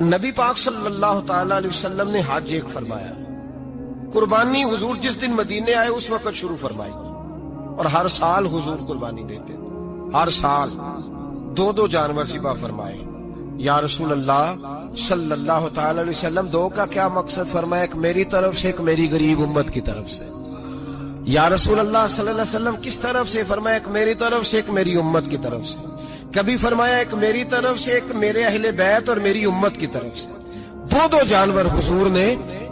نبی پاک صلی اللہ تعالی علیہ وسلم نے حج ایک فرمایا، قربانی حضور جس دن مدینے آئے اس وقت شروع فرمائی، اور ہر سال حضور قربانی دیتے تھے، ہر سال 2 جانور ذبح فرمائے۔ یا رسول اللہ صلی اللہ تعالی علیہ وسلم 2 کا کیا مقصد؟ فرمایا ایک میری طرف سے، ایک میری غریب امت کی طرف سے۔ یا رسول اللہ صلی اللہ علیہ وسلم کس طرف سے؟ فرمایا ایک میری طرف سے، ایک میری امت کی طرف سے۔ کبھی فرمایا ایک میری طرف سے، ایک میرے اہل بیت اور میری امت کی طرف سے۔ 2 جانور حضور نے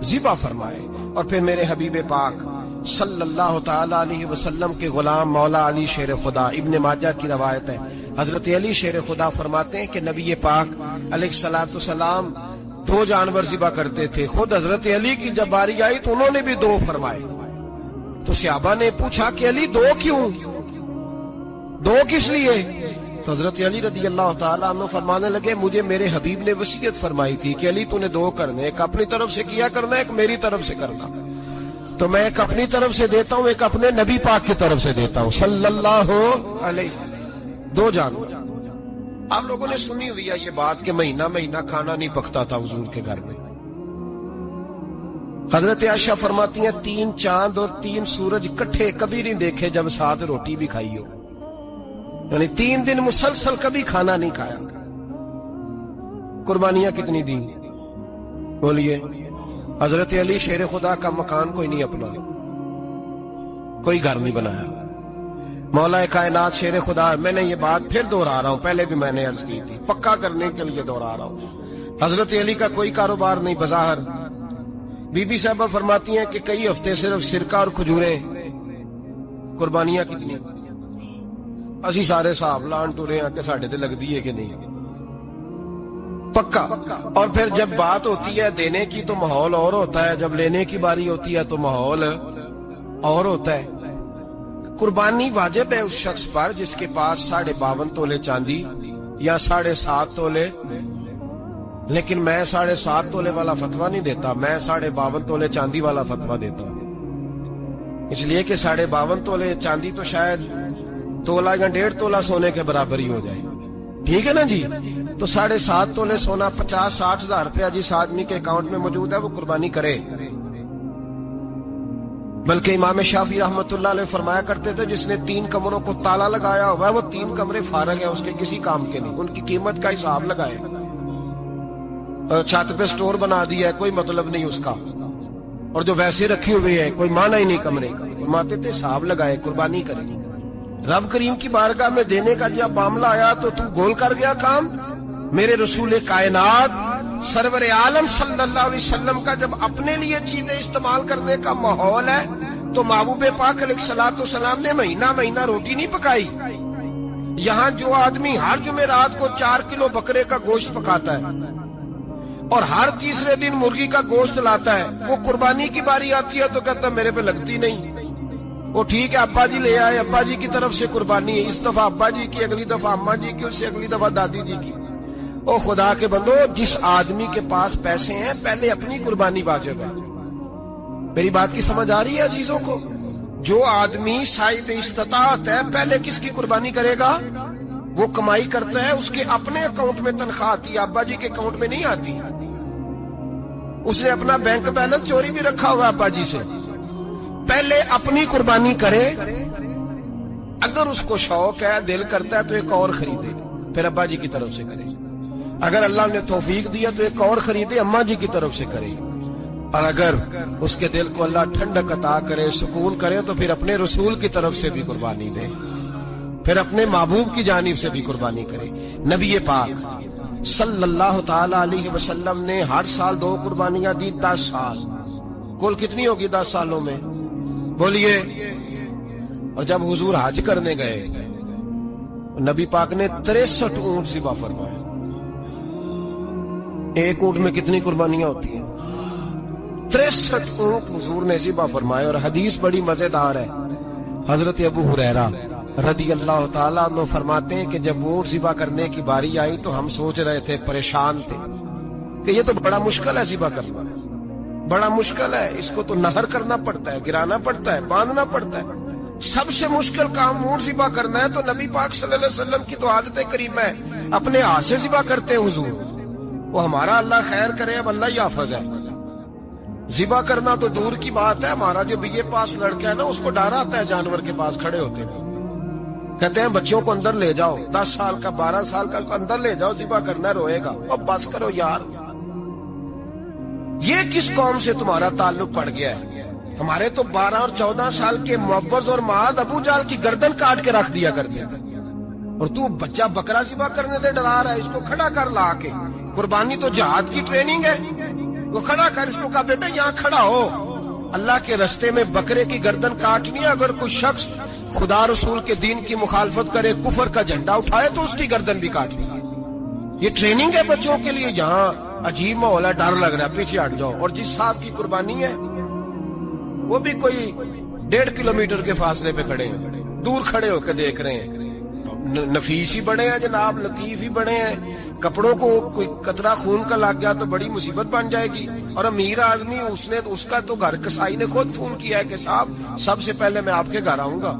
ذبح فرمائے، اور پھر میرے حبیب پاک صلی اللہ تعالی علیہ وسلم کے غلام مولا علی شیر خدا، ابن ماجہ کی روایت ہے، حضرت علی شیر خدا فرماتے ہیں کہ نبی پاک علیہ الصلوۃ والسلام 2 جانور ذبح کرتے تھے۔ خود حضرت علی کی جب باری آئی تو انہوں نے بھی 2 فرمائے۔ تو صحابہ نے پوچھا کہ علی 2 کیوں؟ 2 کس لیے؟ تو حضرت علی رضی اللہ تعالیٰ عنہ فرمانے لگے مجھے میرے حبیب نے وصیت فرمائی تھی کہ علی تو نے 2 کرنے، ایک اپنی طرف سے کیا کرنا، ایک میری طرف سے کرنا۔ تو میں ایک اپنی طرف سے دیتا ہوں، ایک اپنے نبی پاک کی طرف سے دیتا ہوں صلی اللہ علیہ۔ 2 جانور۔ آپ لوگوں نے سنی ہوئی ہے یہ بات کہ مہینہ مہینہ کھانا نہیں پکتا تھا حضور کے گھر میں۔ حضرت عائشہ فرماتی ہیں 3 چاند اور 3 سورج اکٹھے کبھی نہیں دیکھے جب ساتھ روٹی بھی کھائی ہو، یعنی 3 دن مسلسل کبھی کھانا نہیں کھایا۔ قربانیاں کتنی دیں؟ بولیے۔ حضرت علی شیر خدا کا مکان کوئی نہیں اپنا، کوئی گھر نہیں بنایا۔ مولا کائنات شیر خدا، میں نے یہ بات پھر دوہرا رہا ہوں، پہلے بھی میں نے عرض کی تھی، پکا کرنے کے لیے دوہرا رہا ہوں۔ حضرت علی کا کوئی کاروبار نہیں بظاہر۔ بی بی صاحبہ فرماتی ہیں کہ کئی ہفتے صرف سرکہ اور کھجوریں۔ قربانیاں کتنی؟ اسی سارے صاحب لان ٹورے ہیں کہ ساڑھے تے لگ دیئے کہ نہیں، پکا۔ اور پھر جب بات ہوتی ہے دینے کی تو ماحول اور ہوتا ہے، جب لینے کی باری ہوتی ہے تو ماحول اور ہوتا ہے۔ قربانی واجب ہے اس شخص پر جس کے پاس 52.5 تولے چاندی یا 7.5 تولے، لیکن میں 7.5 تولے والا فتویٰ نہیں دیتا، میں 52.5 تولے چاندی والا فتویٰ دیتا ہوں، اس لیے کہ 52.5 تولے چاندی تو شاید تولہ یا 1.5 تولہ سونے کے برابر ہی ہو جائے، ٹھیک ہے نا جی؟ تو 7.5 تولے سونا 50-60 ہزار روپیہ جس آدمی کے اکاؤنٹ میں موجود ہے وہ قربانی کرے۔ بلکہ امام شافعی رحمۃ اللہ علیہ فرمایا کرتے تھے جس نے 3 کمروں کو تالا لگایا ہوا ہے وہ 3 کمرے فارغ ہیں، اس کے کسی کام کے نہیں، ان کی قیمت کا حساب لگائے۔ چھت پہ سٹور بنا دیا ہے، کوئی مطلب نہیں اس کا، اور جو ویسے رکھی ہوئے ہیں کوئی معنی ہی نہیں کمرے کا، فرماتے تھے حساب لگائے، قربانی کرے۔ رب کریم کی بارگاہ میں دینے کا جب معاملہ آیا تو گول کر گیا کام۔ میرے رسول کائنات سرور عالم صلی اللہ علیہ وسلم کا جب اپنے لیے چیزیں استعمال کرنے کا ماحول ہے تو محبوب پاک علیہ الصلوۃ والسلام نے مہینہ مہینہ روٹی نہیں پکائی۔ یہاں جو آدمی ہر جمعرات کو 4 کلو بکرے کا گوشت پکاتا ہے اور ہر تیسرے دن مرغی کا گوشت لاتا ہے، وہ قربانی کی باری آتی ہے تو کہتا میرے پہ لگتی نہیں۔ وہ ٹھیک ہے ابا جی لے آئے، ابا جی کی طرف سے قربانی ہے، اس دفعہ ابا جی کی، اگلی دفعہ اماں جی کی، اس سے اگلی دفعہ دادی جی کی۔ او خدا کے بندو، جس آدمی کے پاس پیسے ہیں پہلے اپنی قربانی واجب ہے۔ میری بات کی سمجھ آ رہی ہے عزیزوں کو؟ جو آدمی صاحب استطاعت ہے پہلے کس کی قربانی کرے گا؟ وہ کمائی کرتا ہے، اس کے اپنے اکاؤنٹ میں تنخواہ آتی ہے، ابا جی کے اکاؤنٹ میں نہیں آتی۔ اس نے اپنا بینک بیلنس چوری بھی رکھا ہوا ابا جی سے۔ پہلے اپنی قربانی کرے، اگر اس کو شوق ہے، دل کرتا ہے تو ایک اور خریدے، پھر ابا جی کی طرف سے کرے۔ اگر اللہ نے توفیق دیا تو ایک اور خریدے، اماں جی کی طرف سے کرے۔ اور اگر اس کے دل کو اللہ ٹھنڈک عطا کرے، سکون کرے، تو پھر اپنے رسول کی طرف سے بھی قربانی دے، پھر اپنے محبوب کی جانب سے بھی قربانی کرے۔ نبی پاک صلی اللہ تعالی علیہ وسلم نے ہر سال 2 قربانیاں دی، 10 سال۔ کل کتنی ہوگی 10 سالوں میں؟ بولیے۔ اور جب حضور حج کرنے گئے نبی پاک نے 63 اونٹ ذبح فرمائے۔ ایک اونٹ میں کتنی قربانیاں ہوتی ہیں؟ 63 اونٹ حضور نے ذبح فرمائے۔ اور حدیث بڑی مزیدار ہے، حضرت ابو ہریرہ رضی اللہ تعالیٰ عنہ فرماتے ہیں کہ جب اونٹ ذبح کرنے کی باری آئی تو ہم سوچ رہے تھے، پریشان تھے کہ یہ تو بڑا مشکل ہے ذبح کرنا، بڑا مشکل ہے، اس کو تو نہر کرنا پڑتا ہے، گرانا پڑتا ہے، باندھنا پڑتا ہے، سب سے مشکل کام اونٹ ذبح کرنا ہے۔ تو نبی پاک صلی اللہ علیہ وسلم کی تو عادت کریمہ ہے، اپنے ہاتھ سے ذبح کرتے ہیں حضور۔ وہ ہمارا اللہ خیر کرے، اب اللہ ہی حافظ ہے. ذبح کرنا تو دور کی بات ہے، ہمارا جو BA پاس لڑکا ہے نا اس کو ڈر آتا ہے جانور کے پاس کھڑے ہوتے ہیں. کہتے ہیں بچوں کو اندر لے جاؤ، 10 سال کا 12 سال کا اندر لے جاؤ، ذبح کرنا روئے گا. اب بس کرو یار، یہ کس قوم سے تمہارا تعلق پڑ گیا ہے؟ ہمارے تو 12 اور 14 سال کے معوذ اور معاذ ابو جہل کی گردن کاٹ کے رکھ دیا کرتے تھے، اور تو بچہ بکرا ذبح کرنے سے ڈرا رہا ہے. اس کو کھڑا کر لا کے، قربانی تو جہاد کی ٹریننگ ہے. وہ کھڑا کر، اس کو کہا بیٹا یہاں کھڑا ہو، اللہ کے رستے میں بکرے کی گردن کاٹنی ہے. اگر کوئی شخص خدا رسول کے دین کی مخالفت کرے، کفر کا جھنڈا اٹھائے تو اس کی گردن بھی کاٹنی ہے. یہ ٹریننگ ہے بچوں کے لیے. یہاں عجیب ماحول ہے، ڈر لگ رہا ہے، پیچھے ہٹ جاؤ. اور جس صاحب کی قربانی ہے وہ بھی کوئی 1.5 کلومیٹر کے فاصلے پہ کھڑے ہیں، دور کھڑے ہو کے دیکھ رہے ہیں. نفیس ہی بڑے ہیں جناب، لطیف ہی بڑے ہیں. کپڑوں کو کوئی قطرہ خون کا لگ گیا تو بڑی مصیبت بن جائے گی. اور امیر آدمی اس کا تو گھر کسائی نے خود فون کیا ہے کہ صاحب سب سے پہلے میں آپ کے گھر آؤں گا.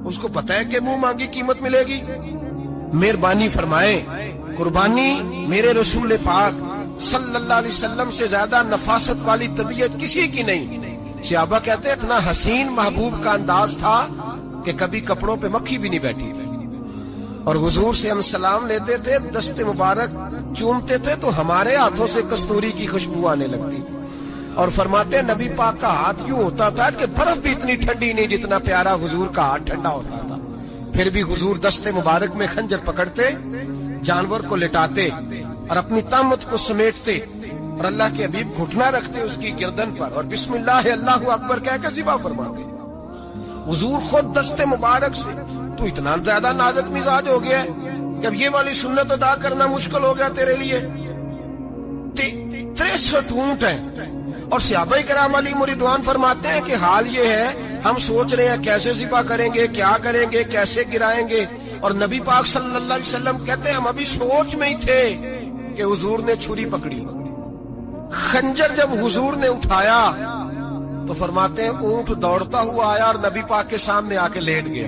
اس کو پتہ ہے کہ منہ مانگی قیمت ملے گی. مہربانی فرمائے، قربانی میرے رسول پاک صلی اللہ علیہ وسلم سے زیادہ نفاست والی طبیعت کسی کی نہیں. صحابہ کہتے ہیں اتنا حسین محبوب کا انداز تھا کہ کبھی کپڑوں پہ مکھی بھی نہیں بیٹھی تھی. اور حضور سے ہم سلام لیتے تھے، دست مبارک چومتے تھے تو ہمارے ہاتھوں سے کستوری کی خوشبو آنے لگتی. اور فرماتے ہیں نبی پاک کا ہاتھ یوں ہوتا تھا کہ برف بھی اتنی ٹھنڈی نہیں جتنا پیارا حضور کا ہاتھ ٹھنڈا ہوتا تھا. پھر بھی حضور دست مبارک میں خنجر پکڑتے، جانور کو لٹاتے اور اپنی طامت کو سمیٹتے، اور اللہ کے حبیب گھٹنا رکھتے اس کی گردن پر اور بسم اللہ اللہ اکبر کہہ کے ذبح فرماتے. حضور خود دست مبارک سے. تو اتنا زیادہ نازک مزاج ہو گیا ہے کہ اب یہ والی سنت ادا کرنا مشکل ہو گیا تیرے لیے. 63 اونٹ ہیں. اور صحابہ کرام علیہم رضوان فرماتے ہیں کہ حال یہ ہے ہم سوچ رہے ہیں کیسے ذبح کریں گے، کیا کریں گے، کیسے گرائیں گے. اور نبی پاک صلی اللہ علیہ وسلم کہتے ہیں ہم ابھی سوچ میں ہی تھے کہ حضور نے چھری پکڑی. خنجر جب حضور نے اٹھایا تو فرماتے ہیں اونٹ دوڑتا ہوا آیا اور نبی پاک کے سامنے آ کے لیٹ گیا.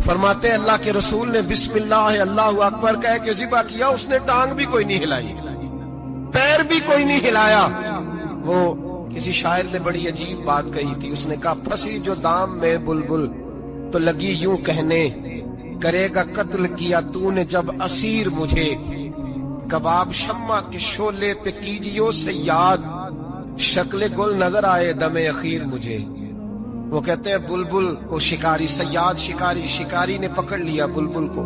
فرماتے ہیں اللہ کے رسول نے بسم اللہ اللہ اکبر کہہ کے ذبح کیا. اس نے ٹانگ بھی کوئی نہیں ہلائی، پیر بھی کوئی نہیں ہلایا. وہ کسی شاعر نے بڑی عجیب بات کہی تھی. اس نے کہا پھنسی جو دام میں بلبل تو لگی یوں کہنے، کرے گا قتل کیا تو نے جب اسیر مجھے، کباب شمع کے شعلے پہ کیجیو صیاد، شکل گل نظر آئے دم اخیر مجھے. وہ کہتے ہیں بلبل کو شکاری، صیاد شکاری نے پکڑ لیا بلبل کو،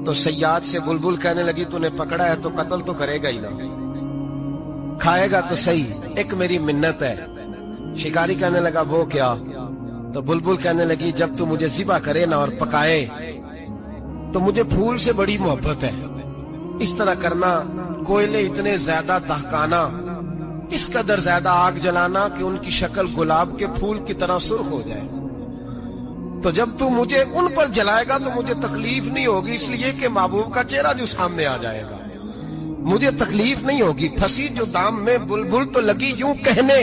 تو صیاد سے بلبل کہنے لگی تو نے پکڑا ہے تو قتل تو کرے گا ہی نا، کھائے گا تو صحیح، ایک میری منت ہے. شکاری کہنے لگا وہ کیا؟ تو بلبل کہنے لگی جب تو مجھے ذبح کرے نا اور پکائے تو مجھے پھول سے بڑی محبت ہے. اس طرح کرنا، کوئلے اتنے زیادہ دہکانا، اس قدر زیادہ آگ جلانا کہ ان کی شکل گلاب کے پھول کی طرح سرخ ہو جائے. تو جب تو مجھے ان پر جلائے گا تو مجھے تکلیف نہیں ہوگی، اس لیے کہ محبوب کا چہرہ جو سامنے آ جائے گا مجھے تکلیف نہیں ہوگی. پھنسی جو دام میں بلبل تو لگی یوں کہنے،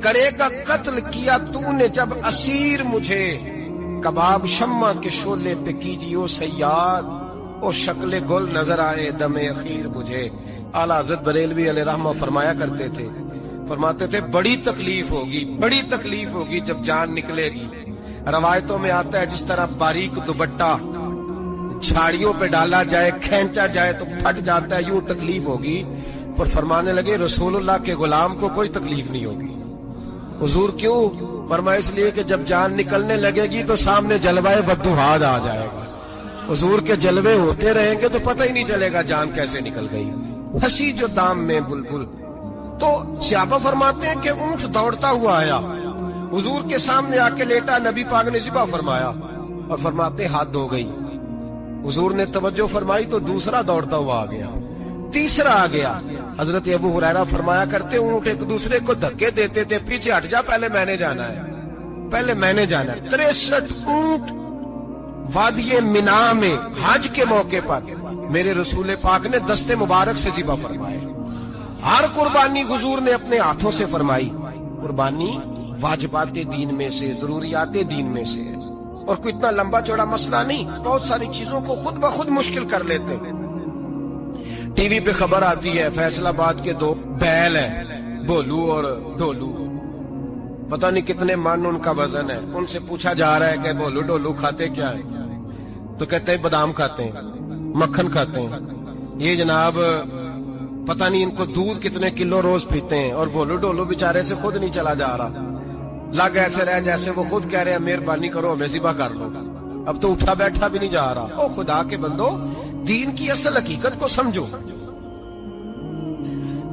کرے گا قتل کیا تو نے جب اسیر مجھے، کباب شمع کے شعلے پہ کیجیو صیاد، او شکل گل نظر آئے دم اخیر مجھے. اعلیٰ حضرت بریلوی علیہ رحمہ فرمایا کرتے تھے، فرماتے تھے بڑی تکلیف ہوگی جب جان نکلے گی. روایتوں میں آتا ہے جس طرح باریک دوپٹہ جھاڑیوں پہ ڈالا جائے، کھینچا جائے تو پھٹ جاتا ہے، یوں تکلیف ہوگی. پر فرمانے لگے رسول اللہ کے غلام کو کوئی تکلیف نہیں ہوگی. حضور کیوں؟ فرمایا اس لیے کہ جب جان نکلنے لگے گی تو سامنے جلوہ وضحاج آ جائے گا. حضور کے جلوے ہوتے رہیں گے تو پتہ ہی نہیں چلے گا جان کیسے نکل گئی. پھنسی جو دام میں بلبل. تو صحابہ فرماتے ہیں کہ اونٹ دوڑتا ہوا آیا، حضور کے سامنے آ کے لیٹا، نبی پاک نے ذبح فرمایا اور فرماتے ہاتھ ہو گئی. حضور نے توجہ فرمائی تو دوسرا دوڑتا ہوا آ گیا، تیسرا آ گیا. حضرت ابو ہریرہ فرمایا کرتے اونٹ ایک دوسرے کو دھکے دیتے تھے، پیچھے ہٹ جا، پہلے میں نے جانا ہے. 63 اونٹ وادی منا میں حج کے موقع پر میرے رسول پاک نے دست مبارک سے ذبح فرمائے. ہر قربانی حضور نے اپنے ہاتھوں سے فرمائی. قربانی واجبات دین میں سے، ضروریات دین میں سے، اور کوئی اتنا لمبا چوڑا مسئلہ نہیں. بہت ساری چیزوں کو خود بخود مشکل کر لیتے. ٹی وی پہ خبر آتی ہے فیصل آباد کے دو بیل ہیں، بھولو اور ڈولو، پتہ نہیں کتنے من ان کا وزن ہے. ان سے پوچھا جا رہا ہے کہ بھولو ڈولو کھاتے کیا ہیں؟ تو کہتے ہیں بادام کھاتے ہیں، مکھن کھاتے ہیں. یہ جناب پتہ نہیں ان کو دودھ کتنے کلو روز پیتے ہیں، اور بھولو ڈولو بیچارے سے خود نہیں چلا جا رہا، لگ ایسے رہے جیسے وہ خود کہہ رہے ہیں مہربانی کرو ہمیں ذبح کر لو، اب تو اٹھا بیٹھا بھی نہیں جا رہا. او خدا کے بندو، دین کی اصل حقیقت کو سمجھو.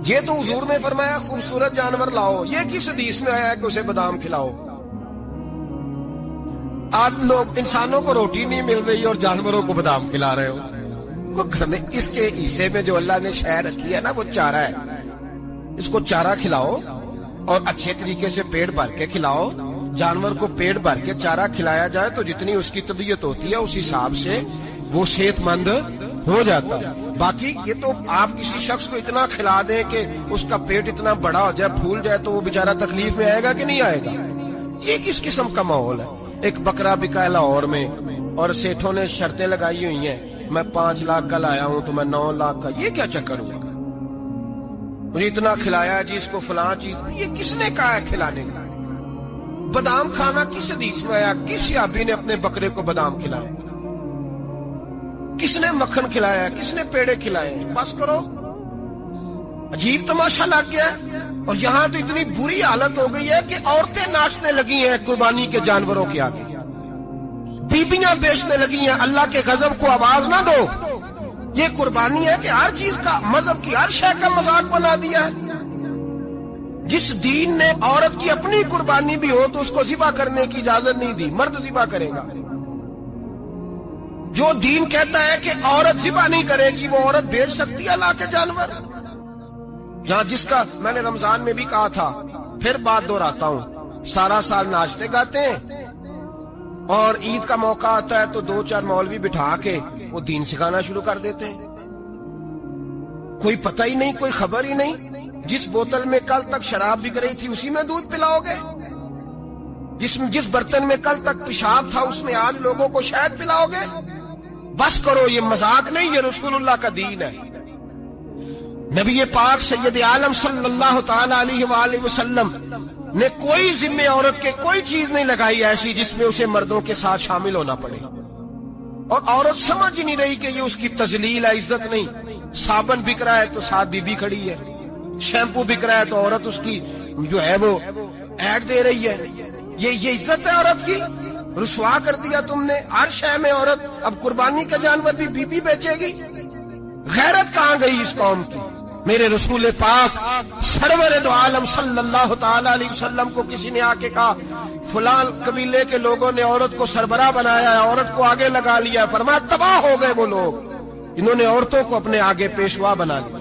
یہ تو حضور نے فرمایا خوبصورت جانور لاؤ، یہ کس حدیث میں آیا ہے کہ اسے بادام کھلاؤ؟ آج لوگ انسانوں کو روٹی نہیں مل رہی اور جانوروں کو بادام کھلا رہے ہو. گھر میں اس کے حصے میں جو اللہ نے شے رکھی ہے نا وہ چارہ ہے، اس کو چارہ کھلاؤ اور اچھے طریقے سے پیٹ بھر کے کھلاؤ. جانور کو پیٹ بھر کے چارہ کھلایا جائے تو جتنی اس کی طبیعت ہوتی ہے اس حساب سے وہ صحت مند ہو جاتا ہے. باقی یہ تو آپ کسی شخص کو اتنا کھلا دیں کہ اس کا پیٹ اتنا بڑا ہو جائے پھول جائے تو وہ بیچارہ تکلیف میں آئے گا کہ نہیں آئے گا؟ یہ کس قسم کا ماحول ہے؟ ایک بکرا بکا لاہور میں اور سیٹھوں نے شرطیں لگائی ہوئی ہیں، میں 5 لاکھ کا لایا ہوں تو میں 9 لاکھ کا. یہ کیا چکر ہوا؟ مجھے اتنا کھلایا ہے جی اس کو فلاں چیز. یہ کس نے کہا ہے کھلانے کا؟ بادام کھانا کس حدیث میں آیا؟ کس صحابی نے اپنے بکرے کو بادام کھلایا؟ کس نے مکھن کھلایا؟ کس نے پیڑے کھلائے؟ بس کرو، عجیب تماشا لگ گیا ہے. اور یہاں تو اتنی بری حالت ہو گئی ہے کہ عورتیں ناچنے لگی ہیں قربانی کے جانوروں کے آگے، بیبیاں بیچنے لگی ہیں. اللہ کے غضب کو آواز نہ دو. یہ قربانی ہے کہ ہر چیز کا، مذہب کی ہر شے کا مذاق بنا دیا ہے. جس دین نے عورت کی اپنی قربانی بھی ہو تو اس کو ذبح کرنے کی اجازت نہیں دی، مرد ذبح کرے گا. جو دین کہتا ہے کہ عورت ذبح نہیں کرے گی وہ عورت بیچ سکتی ہے اللہ کے جانور. یہاں جس کا میں نے رمضان میں بھی کہا تھا، پھر بات دہراتا ہوں، سارا سال ناچتے گاتے ہیں اور عید کا موقع آتا ہے تو 2-4 مولوی بٹھا کے وہ دین سکھانا شروع کر دیتے ہیں. کوئی پتہ ہی نہیں، کوئی خبر ہی نہیں. جس بوتل میں کل تک شراب بک رہی تھی اسی میں دودھ پلاؤ گے؟ جس برتن میں کل تک پیشاب تھا اس میں آج لوگوں کو شہد پلاؤ گے؟ بس کرو، یہ مذاق نہیں، یہ رسول اللہ کا دین ہے. نبی پاک سید عالم صلی اللہ تعالی علیہ وآلہ وسلم نے کوئی ذمہ عورت کے کوئی چیز نہیں لگائی ایسی جس میں اسے مردوں کے ساتھ شامل ہونا پڑے. اور عورت سمجھ ہی نہیں رہی کہ یہ اس کی تذلیل ہے، عزت نہیں. صابن بک رہا ہے تو ساتھ بی بی کھڑی ہے، شیمپو بک رہا ہے تو عورت اس کی جو ہے وہ ایڈ دے رہی ہے. یہ عزت ہے عورت کی؟ رسوا کر دیا تم نے ہر شے میں عورت. اب قربانی کا جانور بھی بی بی بیچے گی؟ غیرت کہاں گئی اس قوم کی؟ میرے رسول پاک سرور دو عالم صلی اللہ تعالی علیہ وسلم کو کسی نے آ کے کہا فلاں قبیلے کے لوگوں نے عورت کو سربراہ بنایا ہے، عورت کو آگے لگا لیا ہے. فرمایا تباہ ہو گئے وہ لوگ، انہوں نے عورتوں کو اپنے آگے پیشوا بنا لیا.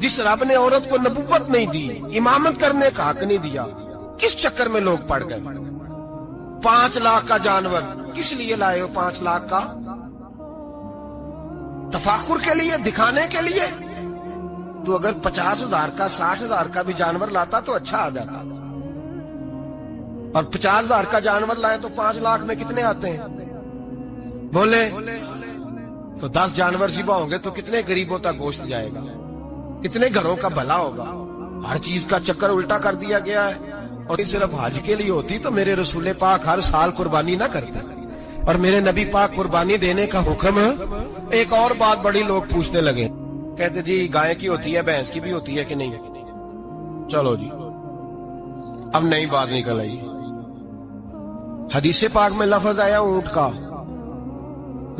جس رب نے عورت کو نبوت نہیں دی، امامت کرنے کا حق نہیں دیا، کس چکر میں لوگ پڑ گئے؟ 5 لاکھ کا جانور کس لیے لائے ہو؟ 5 لاکھ کا تفاخر کے لیے، دکھانے کے لیے؟ تو اگر 50,000 کا 60,000 کا بھی جانور لاتا تو اچھا آ جاتا. اور 50,000 کا جانور لائے تو 5 لاکھ میں کتنے آتے ہیں؟ بولے تو 10 جانور ذبح ہوں گے تو کتنے غریبوں تک گوشت جائے گا، کتنے گھروں کا بھلا ہوگا. ہر چیز کا چکر الٹا کر دیا گیا ہے. اور صرف حج کے لیے ہوتی تو میرے رسول پاک ہر سال قربانی نہ کرتے، اور میرے نبی پاک قربانی دینے کا حکم. ایک اور بات بڑی لوگ پوچھنے لگے، کہتے جی گائے کی ہوتی ہے، بھینس کی بھی ہوتی ہے کہ نہیں؟ چلو جی اب نئی بات نکل آئی. حدیث پاک میں لفظ آیا اونٹ کا،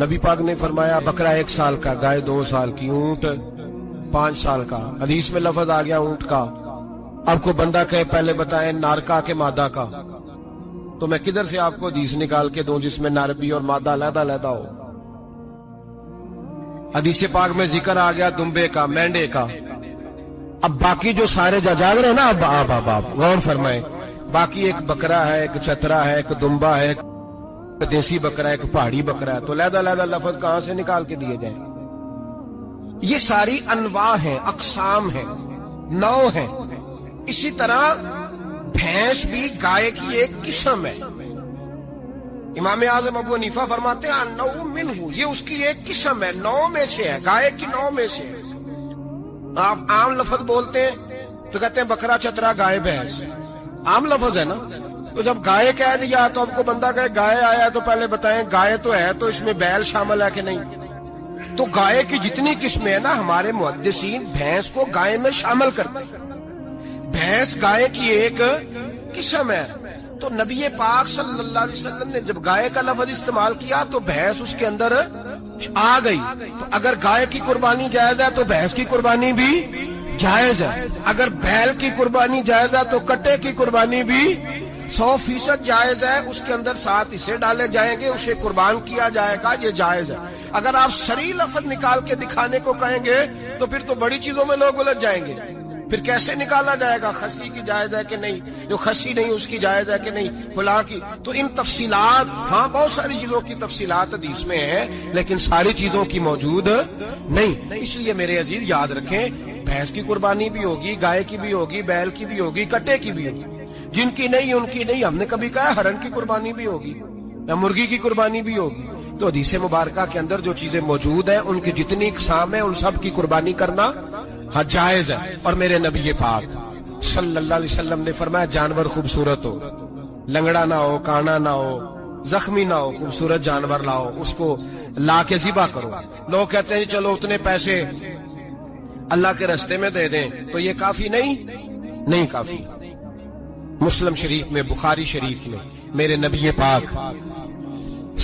نبی پاک نے فرمایا بکرا 1 سال کا، گائے 2 سال کی، اونٹ 5 سال کا. حدیث میں لفظ آ گیا اونٹ کا. آپ کو بندہ کہے پہلے بتائیں نر کا کہ مادہ کا، تو میں کدھر سے آپ کو حدیث نکال کے دوں جس میں نر بھی اور مادہ علیحدہ علیحدہ ہو؟ حدیث پاک میں ذکر آ گیا دمبے کا، مینڈے کا. اب باقی جو سارے جاگ رہے ہیں نا، اب غور فرمائیں، باقی ایک بکرا ہے، ایک چترا ہے، ایک دمبا ہے، ایک دیسی بکرا ہے، ایک پہاڑی بکرا ہے، تو علیحدہ علیحدہ لفظ کہاں سے نکال کے دیے جائیں؟ یہ ساری انواع ہیں، اقسام ہیں، نوع ہیں. اسی طرح بھینس بھی گائے کی ایک قسم ہے. امام اعظم ابو حنیفہ فرماتے ہیں نوع منہ، یہ اس کی ایک قسم ہے، نوع میں سے ہے، گائے کی نوع میں سے. آپ عام لفظ بولتے ہیں تو کہتے ہیں بکرا چترا گائے بھینس، عام لفظ ہے نا. تو جب گائے کہہ دیا تو آپ کو بندہ کہے گائے آیا تو پہلے بتائیں گائے تو ہے تو اس میں بیل شامل ہے کہ نہیں؟ تو گائے کی جتنی قسمیں ہیں نا ہمارے محدثین بھینس کو گائے میں شامل کرتے ہیں. بھینس گائے کی ایک قسم ہے. تو نبی پاک صلی اللہ علیہ وسلم نے جب گائے کا لفظ استعمال کیا تو بھینس اس کے اندر آ گئی. تو اگر گائے کی قربانی جائز ہے تو بھینس کی قربانی بھی جائز ہے. اگر بیل کی قربانی جائز ہے تو کٹے کی قربانی بھی 100% جائز ہے. اس کے اندر 7 حصے ڈالے جائیں گے، اسے قربان کیا جائے گا، یہ جائز ہے. اگر آپ صریح لفظ نکال کے دکھانے کو کہیں گے تو پھر تو بڑی چیزوں میں لوگ الجھ جائیں گے. پھر کیسے نکالا جائے گا خسی کی جائز ہے کہ نہیں، جو خسی نہیں اس کی جائز ہے کہ نہیں، فلاں کی. تو ان تفصیلات، ہاں بہت ساری چیزوں کی تفصیلات حدیث میں ہیں لیکن ساری چیزوں کی موجود نہیں. اس لیے میرے عزیز یاد رکھیں، بھینس کی قربانی بھی ہوگی، گائے کی بھی ہوگی، بیل کی بھی ہوگی، کٹے کی بھی ہوگی. جن کی نہیں ان کی نہیں. ہم نے کبھی کہا ہرن کی قربانی بھی ہوگی یا مرغی کی قربانی بھی ہوگی. تو حدیث مبارکہ کے اندر جو چیزیں موجود ہیں ان کی جتنی اقسام ہیں ان سب کی قربانی کرنا ہاں جائز ہے. اور میرے نبی پاک صلی اللہ علیہ وسلم نے فرمایا جانور خوبصورت ہو، لنگڑا نہ ہو، کانا نہ ہو، زخمی نہ ہو، خوبصورت جانور لاؤ، اس کو لا کے ذبح کرو. لوگ کہتے ہیں چلو اتنے پیسے اللہ کے راستے میں دے دیں تو یہ کافی نہیں کافی. مسلم شریف میں، بخاری شریف میں میرے نبی پاک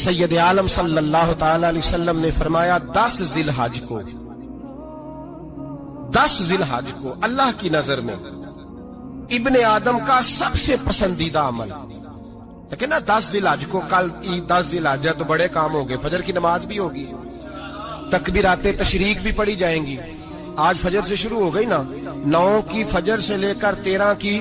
سید عالم صلی اللہ تعالی علیہ وسلم نے فرمایا 10 ذی الحج کو اللہ کی نظر میں ابن آدم کا سب سے پسندیدہ عمل. لیکن نا 10 ذی الحج کو، کل 10 ذی الحج ہے تو بڑے کام ہو گئے. فجر کی نماز بھی ہوگی، تکبیرات تشریق بھی پڑھی جائیں گی. آج فجر سے شروع ہو گئی نا، 9 کی فجر سے لے کر 13 کی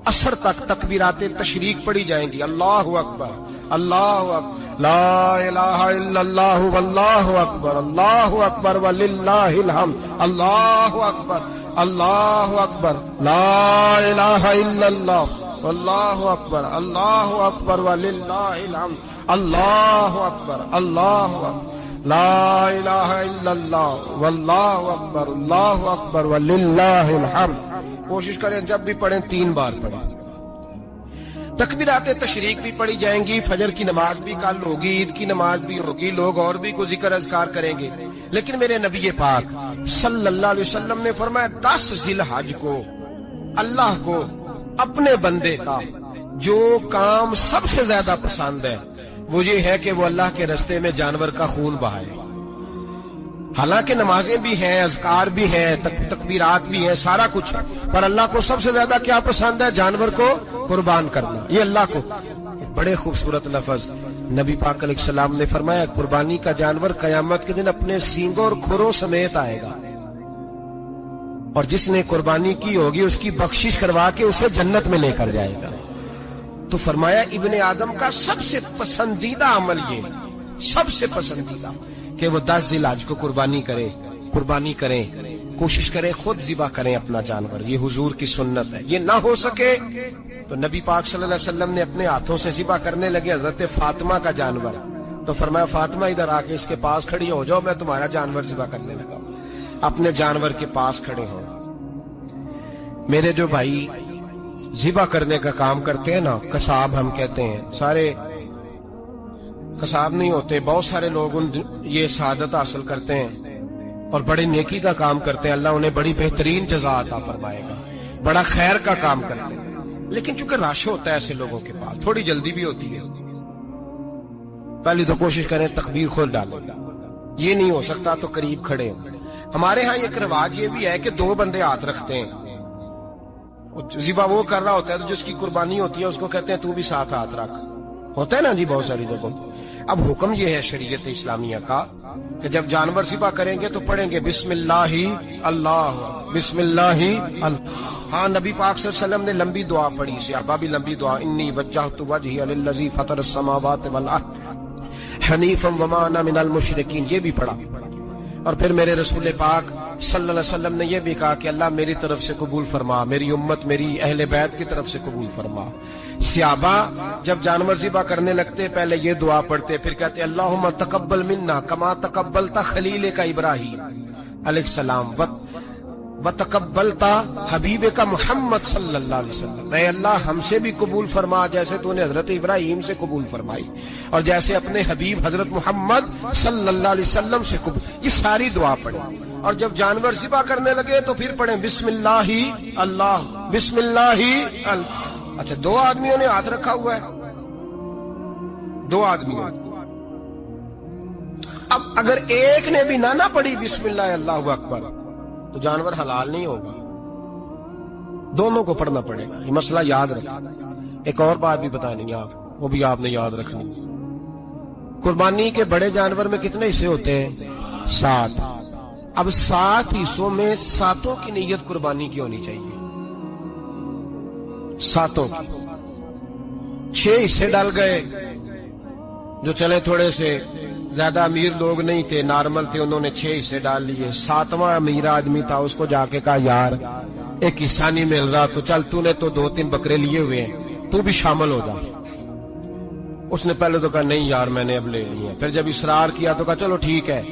عصر تک تکبیرات تشریق پڑھی جائیں گی. اللہ اکبر، اللہ اکبر، لا الہ الا اللہ واللہ اکبر، اللہ اکبر وللہ الحمد، اللہ اکبر، اللہ اکبر، لا الہ الا اللہ واللہ اکبر، اللہ اکبر وللہ الحمد، اللہ اکبر، اللہ اکبر، لا الہ الا اللہ واللہ اکبر، اللہ اکبر وللہ الحمد. کوشش کریں جب بھی پڑھیں 3 بار پڑھیں. تکبیرات تشریق بھی پڑھی جائیں گی. فجر کی نماز بھی کل ہوگی، عید کی نماز بھی ہوگی، لوگ اور بھی کوئی ذکر اذکار کریں گے. لیکن میرے نبی پاک صلی اللہ علیہ وسلم نے فرمایا 10 ذی الحج کو اللہ کو اپنے بندے کا جو کام سب سے زیادہ پسند ہے وہ یہ ہے کہ وہ اللہ کے راستے میں جانور کا خون بہائے. حالانکہ نمازیں بھی ہیں، اذکار بھی ہیں، تکبیرات بھی ہیں، سارا کچھ ہے، پر اللہ کو سب سے زیادہ کیا پسند ہے؟ جانور کو قربان کرنا. یہ اللہ کو بڑے خوبصورت لفظ نبی پاک علیہ السلام نے فرمایا قربانی کا جانور قیامت کے دن اپنے سینگوں اور کھروں سمیت آئے گا، اور جس نے قربانی کی ہوگی اس کی بخشش کروا کے اسے جنت میں لے کر جائے گا. تو فرمایا ابن آدم کا سب سے پسندیدہ عمل یہ، سب سے پسندیدہ، کہ وہ 10 ذی الحج کو قربانی کریں، کوشش کریں خود ذبح کریں اپنا جانور. یہ حضور کی سنت ہے. یہ نہ ہو سکے تو نبی پاک صلی اللہ علیہ وسلم نے اپنے ہاتھوں سے ذبح کرنے لگے حضرت فاطمہ کا جانور. تو فرمایا فاطمہ ادھر آ کے اس کے پاس کھڑی ہو جاؤ، میں تمہارا جانور ذبح کرنے لگا. اپنے جانور کے پاس کھڑے ہو. میرے جو بھائی ذبح کرنے کا کام کرتے ہیں نا، قصاب ہم کہتے ہیں، سارے قصاب نہیں ہوتے، بہت سارے لوگ یہ سعادت حاصل کرتے ہیں اور بڑے نیکی کا کام کرتے ہیں. اللہ انہیں بڑی بہترین جزا عطا فرمائے گا، بڑا خیر کا کام کرتے ہیں. لیکن چونکہ رش ہوتا ہے ایسے لوگوں کے پاس، تھوڑی جلدی بھی ہوتی ہے. پہلی تو کوشش کریں تکبیر خود ڈالیں، یہ نہیں ہو سکتا تو قریب کھڑے ہوں. ہمارے ہاں ایک رواج یہ بھی ہے کہ 2 بندے ہاتھ رکھتے ہیں. ذبح وہ کر رہا ہوتا ہے تو جس کی قربانی ہوتی ہے اس کو کہتے ہیں تو بھی ساتھ ہاتھ رکھ. ہوتا ہے نا جی بہت ساری جگہوں. اب حکم یہ ہے شریعت اسلامیہ کا کہ جب جانور ذبح کریں گے تو پڑھیں گے بسم اللہ اللہ، بسم اللہ اللہ. ہاں نبی پاک صلی اللہ علیہ وسلم نے لمبی دعا پڑھی، صحابہ بھی لمبی دعا، انی وجہت وجہی للذی فطر السماوات والارض حنیفا وما انا من المشرکین، یہ بھی پڑھا. اور پھر میرے رسول پاک صلی اللہ علیہ وسلم نے یہ بھی کہا کہ اللہ میری طرف سے قبول فرما، میری امت، میری اہل بیت کی طرف سے قبول فرما. صحابہ جب جانور ذبح کرنے لگتے پہلے یہ دعا پڑھتے، پھر کہتے اللہم تقبل منا کما تقبلت خلیلک ابراہیم علیہ السلام وتقبلتا حبیب کا محمد صلی اللہ علیہ وسلم، اے اللہ ہم سے بھی قبول فرما جیسے تو نے حضرت ابراہیم سے قبول فرمائی اور جیسے اپنے حبیب حضرت محمد صلی اللہ علیہ وسلم سے قبول۔ یہ ساری دعا پڑھیں، اور جب جانور ذبح کرنے لگے تو پھر پڑھیں بسم اللہ اللہ، بسم اللہ اللہ۔ اچھا، دو آدمیوں نے ہاتھ رکھا ہوا ہے، دو آدمیوں، اب اگر ایک نے بھی نہ پڑھی بسم اللہ اللہ اکبر تو جانور حلال نہیں ہوگا، دونوں کو پڑھنا پڑے گا۔ یہ مسئلہ یاد رکھیں۔ ایک اور بات بھی بتانی ہے آپ، وہ بھی آپ نے یاد رکھنی۔ قربانی کے بڑے جانور میں کتنے حصے ہوتے ہیں؟ 7۔ اب 7 حصوں میں 7 کی نیت قربانی کی ہونی چاہیے، 7 کی۔ 6 حصے ڈال گئے، جو چلے تھوڑے سے زیادہ امیر لوگ نہیں تھے، نارمل تھے، انہوں نے 6 حصے ڈال لیے۔ 7واں امیر آدمی تھا، اس کو جا کے کہا یار ایک حصہ نہیں مل رہا، تو چل تو نے تو 2-3 بکرے لیے ہوئے ہیں، تو بھی شامل ہو جا۔ اس نے پہلے تو کہا نہیں یار میں نے اب لے لیے، پھر جب اصرار کیا تو کہا چلو ٹھیک ہے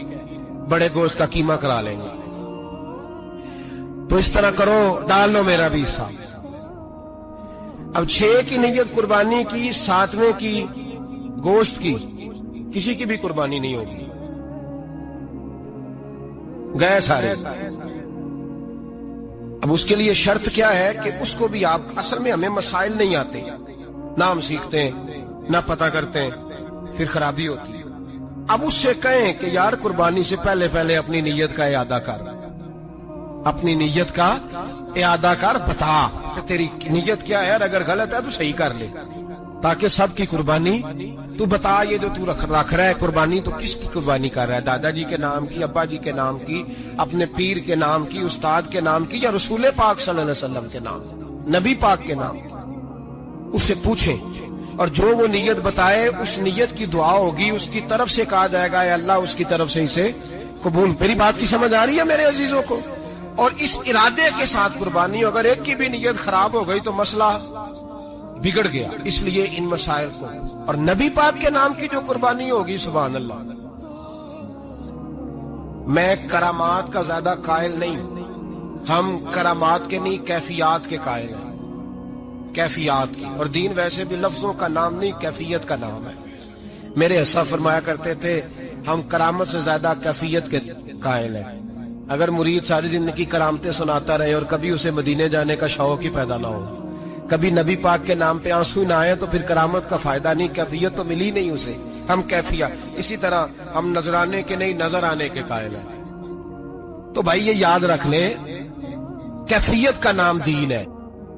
بڑے گوشت کا قیمہ کرا لیں گے۔ تو اس طرح کرو، ڈال لو میرا بھی حصہ۔ اب 6 کی نیت قربانی کی، 7ویں کی گوشت کی، کسی کی بھی قربانی نہیں ہوگی، گئے سارے۔ اب اس کے لیے شرط کیا ہے کہ اس کو بھی آپ، اصل میں ہمیں مسائل نہیں آتے، نہ ہم سیکھتے ہیں نہ پتہ کرتے ہیں، پھر خرابی ہوتی ہے۔ اب اس سے کہیں کہ یار قربانی سے پہلے اپنی نیت کا اعادہ کر، اپنی نیت کا اعادہ کر، بتا کہ تیری نیت کیا ہے، اور اگر غلط ہے تو صحیح کر لے، تاکہ سب کی قربانی تو بتا۔ یہ جو تو رکھ رہا ہے قربانی، تو کس کی قربانی کر رہا ہے؟ دادا جی کے نام کی، ابا جی کے نام کی، اپنے پیر کے نام کی، استاد کے نام کی، یا رسول پاک صلی اللہ علیہ وسلم کے نام، نبی پاک کے نام کی؟ اس سے پوچھیں، اور جو وہ نیت بتائے اس نیت کی دعا ہوگی، اس کی طرف سے کہا جائے گا اے اللہ اس کی طرف سے اسے قبول۔ میری بات کی سمجھ آ رہی ہے میرے عزیزوں کو؟ اور اس ارادے کے ساتھ قربانی، اگر ایک کی بھی نیت خراب ہو گئی تو مسئلہ بگڑ گیا۔ اس لیے ان مسائل کو، اور نبی پاک کے نام کی جو قربانی ہوگی، سبحان اللہ، میں کرامات کا زیادہ قائل نہیں، ہم کرامات کے نہیں کیفیات کے قائل ہیں، کیفیات کی۔ اور دین ویسے بھی لفظوں کا نام نہیں، کیفیت کا نام ہے۔ میرے حصہ فرمایا کرتے تھے ہم کرامت سے زیادہ کیفیت کے قائل ہیں۔ اگر مرید ساری زندگی کرامتیں سناتا رہے اور کبھی اسے مدینے جانے کا شوق ہی پیدا نہ ہو، کبھی نبی پاک کے نام پہ آنسو نہ آئے، تو پھر کرامت کا فائدہ نہیں، کیفیت تو ملی نہیں اسے۔ ہم کیفیت، اسی طرح ہم نظرانے کے نہیں نظر آنے کے قائل ہیں۔ تو بھائی یہ یاد رکھ لیں، کیفیت کا نام دین ہے۔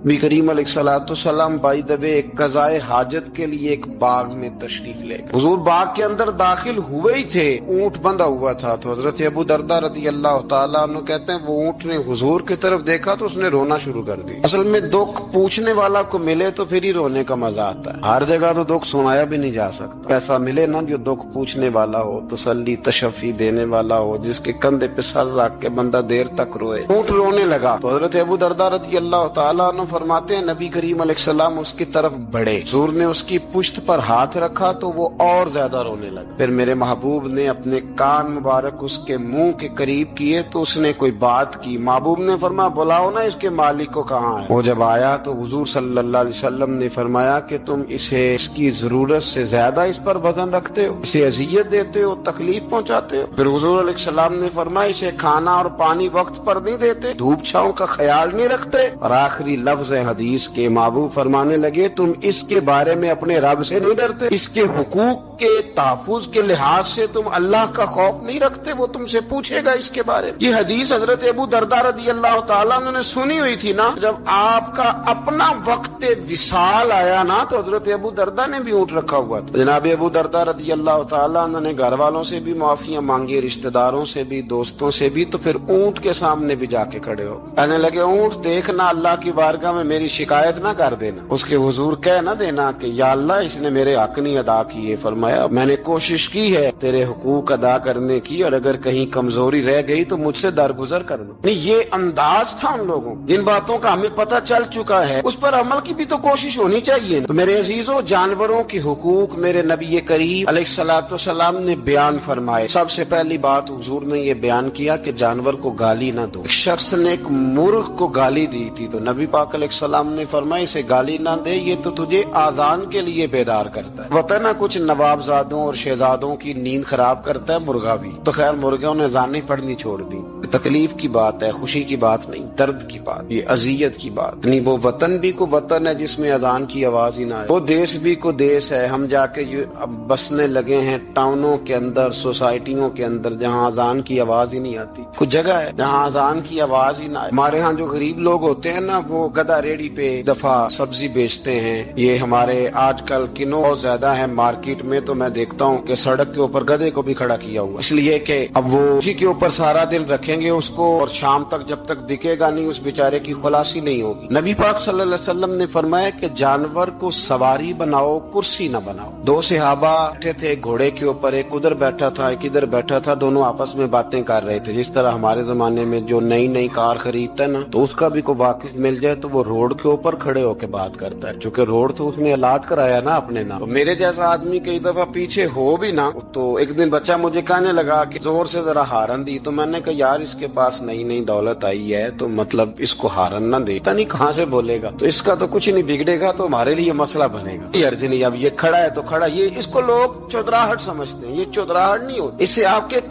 نبی کریم علیہ الصلوۃ والسلام بائی دا وے ایک قضائے حاجت کے لیے ایک باغ میں تشریف لے گئے۔ حضور باغ کے اندر داخل ہوئے ہی تھے، اونٹ بندھا ہوا تھا، تو حضرت ابو درداء رضی اللہ تعالیٰ عنہ کہتے ہیں وہ اونٹ نے حضور کی طرف دیکھا تو اس نے رونا شروع کر دی۔ اصل میں دکھ پوچھنے والا کو ملے تو پھر ہی رونے کا مزہ آتا ہے، ہر جگہ تو دکھ سنایا بھی نہیں جا سکتا۔ ایسا ملے نا جو دکھ پوچھنے والا ہو، تسلی تشفی دینے والا ہو، جس کے کندھے پہ سر رکھ کے بندہ دیر تک روئے۔ اونٹ رونے لگا تو حضرت ابو درداء رضی اللہ تعالیٰ عنہ فرماتے ہیں نبی کریم علیہ السلام اس کی طرف بڑھے، حضور نے اس کی پشت پر ہاتھ رکھا تو وہ اور زیادہ رونے لگا۔ پھر میرے محبوب نے اپنے کان مبارک اس کے منہ کے قریب کیے تو اس نے کوئی بات کی۔ محبوب نے فرمایا بلاؤ نا اس کے مالک کو کہاں ہے۔ وہ جب آیا تو حضور صلی اللہ علیہ وسلم نے فرمایا کہ تم اسے اس کی ضرورت سے زیادہ اس پر وزن رکھتے ہو، اسے اذیت دیتے ہو، تکلیف پہنچاتے ہو۔ پھر حضور علیہ السلام نے فرمایا اسے کھانا اور پانی وقت پر نہیں دیتے، دھوپ چھاؤں کا خیال نہیں رکھتے۔ اور آخری لفظ حدیث کے محبوب فرمانے لگے تم اس کے بارے میں اپنے رب سے نہیں ڈرتے، اس کے حقوق کے تحفظ کے لحاظ سے تم اللہ کا خوف نہیں رکھتے، وہ تم سے پوچھے گا اس کے بارے میں۔ یہ حدیث حضرت ابو درداء رضی اللہ تعالیٰ عنہ نے سنی ہوئی تھی نا۔ جب آپ کا اپنا وقت وصال آیا نا تو حضرت ابو درداء نے بھی اونٹ رکھا ہوا تھا۔ جناب ابو درداء رضی اللہ تعالیٰ عنہ نے گھر والوں سے بھی معافیاں مانگی، رشتہ داروں سے بھی، دوستوں سے بھی، تو پھر اونٹ کے سامنے بھی جا کے کھڑے ہو کہنے لگے اونٹ دیکھنا اللہ کی بارگاہ میں میری شکایت نہ کر دینا، اس کے حضور کہہ نہ دینا کہ یا اللہ اس نے میرے حق نہیں ادا کیے۔ فرمایا فرمایا میں نے کوشش کی ہے تیرے حقوق ادا کرنے کی، اور اگر کہیں کمزوری رہ گئی تو مجھ سے درگزر کرنا۔ یہ انداز تھا ان لوگوں، جن باتوں کا ہمیں پتہ چل چکا ہے اس پر عمل کی بھی تو کوشش ہونی چاہیے۔ تو میرے عزیزوں، جانوروں کے حقوق میرے نبی کریم علیہ الصلوۃ والسلام نے بیان فرمائے۔ سب سے پہلی بات حضور نے یہ بیان کیا کہ جانور کو گالی نہ دو۔ ایک شخص نے ایک مرغ کو گالی دی تھی تو نبی پاک علیہ السلام نے فرمایا اسے گالی نہ دے، یہ تو تجھے آذان کے لیے بیدار کرتا ہے، وطن کچھ نوابزادوں اور شہزادوں کی نیند خراب کرتا ہے مرغا بھی۔ تو خیر مرغوں نے اذانیں پڑھنی چھوڑ دی۔ تکلیف کی بات ہے، خوشی کی بات نہیں، درد کی بات، یہ اذیت کی بات نہیں۔ وہ وطن بھی کو وطن ہے جس میں اذان کی آواز ہی نہ آئے، وہ دیش بھی کو دیش ہے۔ ہم جا کے اب بسنے لگے ہیں ٹاؤنوں کے اندر، سوسائٹیوں کے اندر، جہاں اذان کی آواز ہی نہیں آتی۔ کچھ جگہ ہے جہاں اذان کی آواز ہی نہ آئے۔ ہمارے ہاں جو غریب لوگ ہوتے ہیں نا، وہ گدا ریڑھی پہ دفعہ سبزی بیچتے ہیں۔ یہ ہمارے آج کل کنو بہت زیادہ ہے مارکیٹ میں، تو میں دیکھتا ہوں کہ سڑک کے اوپر گدے کو بھی کھڑا کیا ہوا، اس لیے کہ اب وہ اسی کے اوپر سارا دن رکھیں گے اس کو، اور شام تک جب تک بکے گا نہیں اس بیچارے کی خلاصی نہیں ہوگی۔ نبی پاک صلی اللہ علیہ وسلم نے فرمایا کہ جانور کو سواری بناؤ، کرسی نہ بناؤ۔ دو صحابہ بیٹھے تھے گھوڑے کے اوپر، ایک ادھر بیٹھا تھا ایک ادھر بیٹھا تھا، دونوں آپس میں باتیں کر رہے تھے۔ جس طرح ہمارے زمانے میں جو نئی کار خریدتا ہے نا، تو اس کا بھی کوئی واقف مل جائے تو وہ روڈ کے اوپر کھڑے ہو کے بات کرتا ہے، چونکہ روڈ تو اس نے الاٹ کرایا نا اپنے نام۔ تو میرے جیسا آدمی کئی دفعہ پیچھے ہو بھی نا، تو ایک دن بچہ مجھے کہنے لگا کہ زور سے ذرا ہارن دی، تو میں نے کہا یار اس کے پاس نئی دولت آئی ہے تو مطلب اس کو ہارن نہ دے، پتہ نہیں کہاں سے بولے گا، تو اس کا تو کچھ نہیں بگڑے گا، تو ہمارے لیے مسئلہ بنے گا۔ یہ عرض نہیں، اب یہ کھڑا ہے تو کھڑا، یہ اس کو لوگ چودراہٹ سمجھتے ہیں، یہ چودراہٹ نہیں ہوتی، اس سے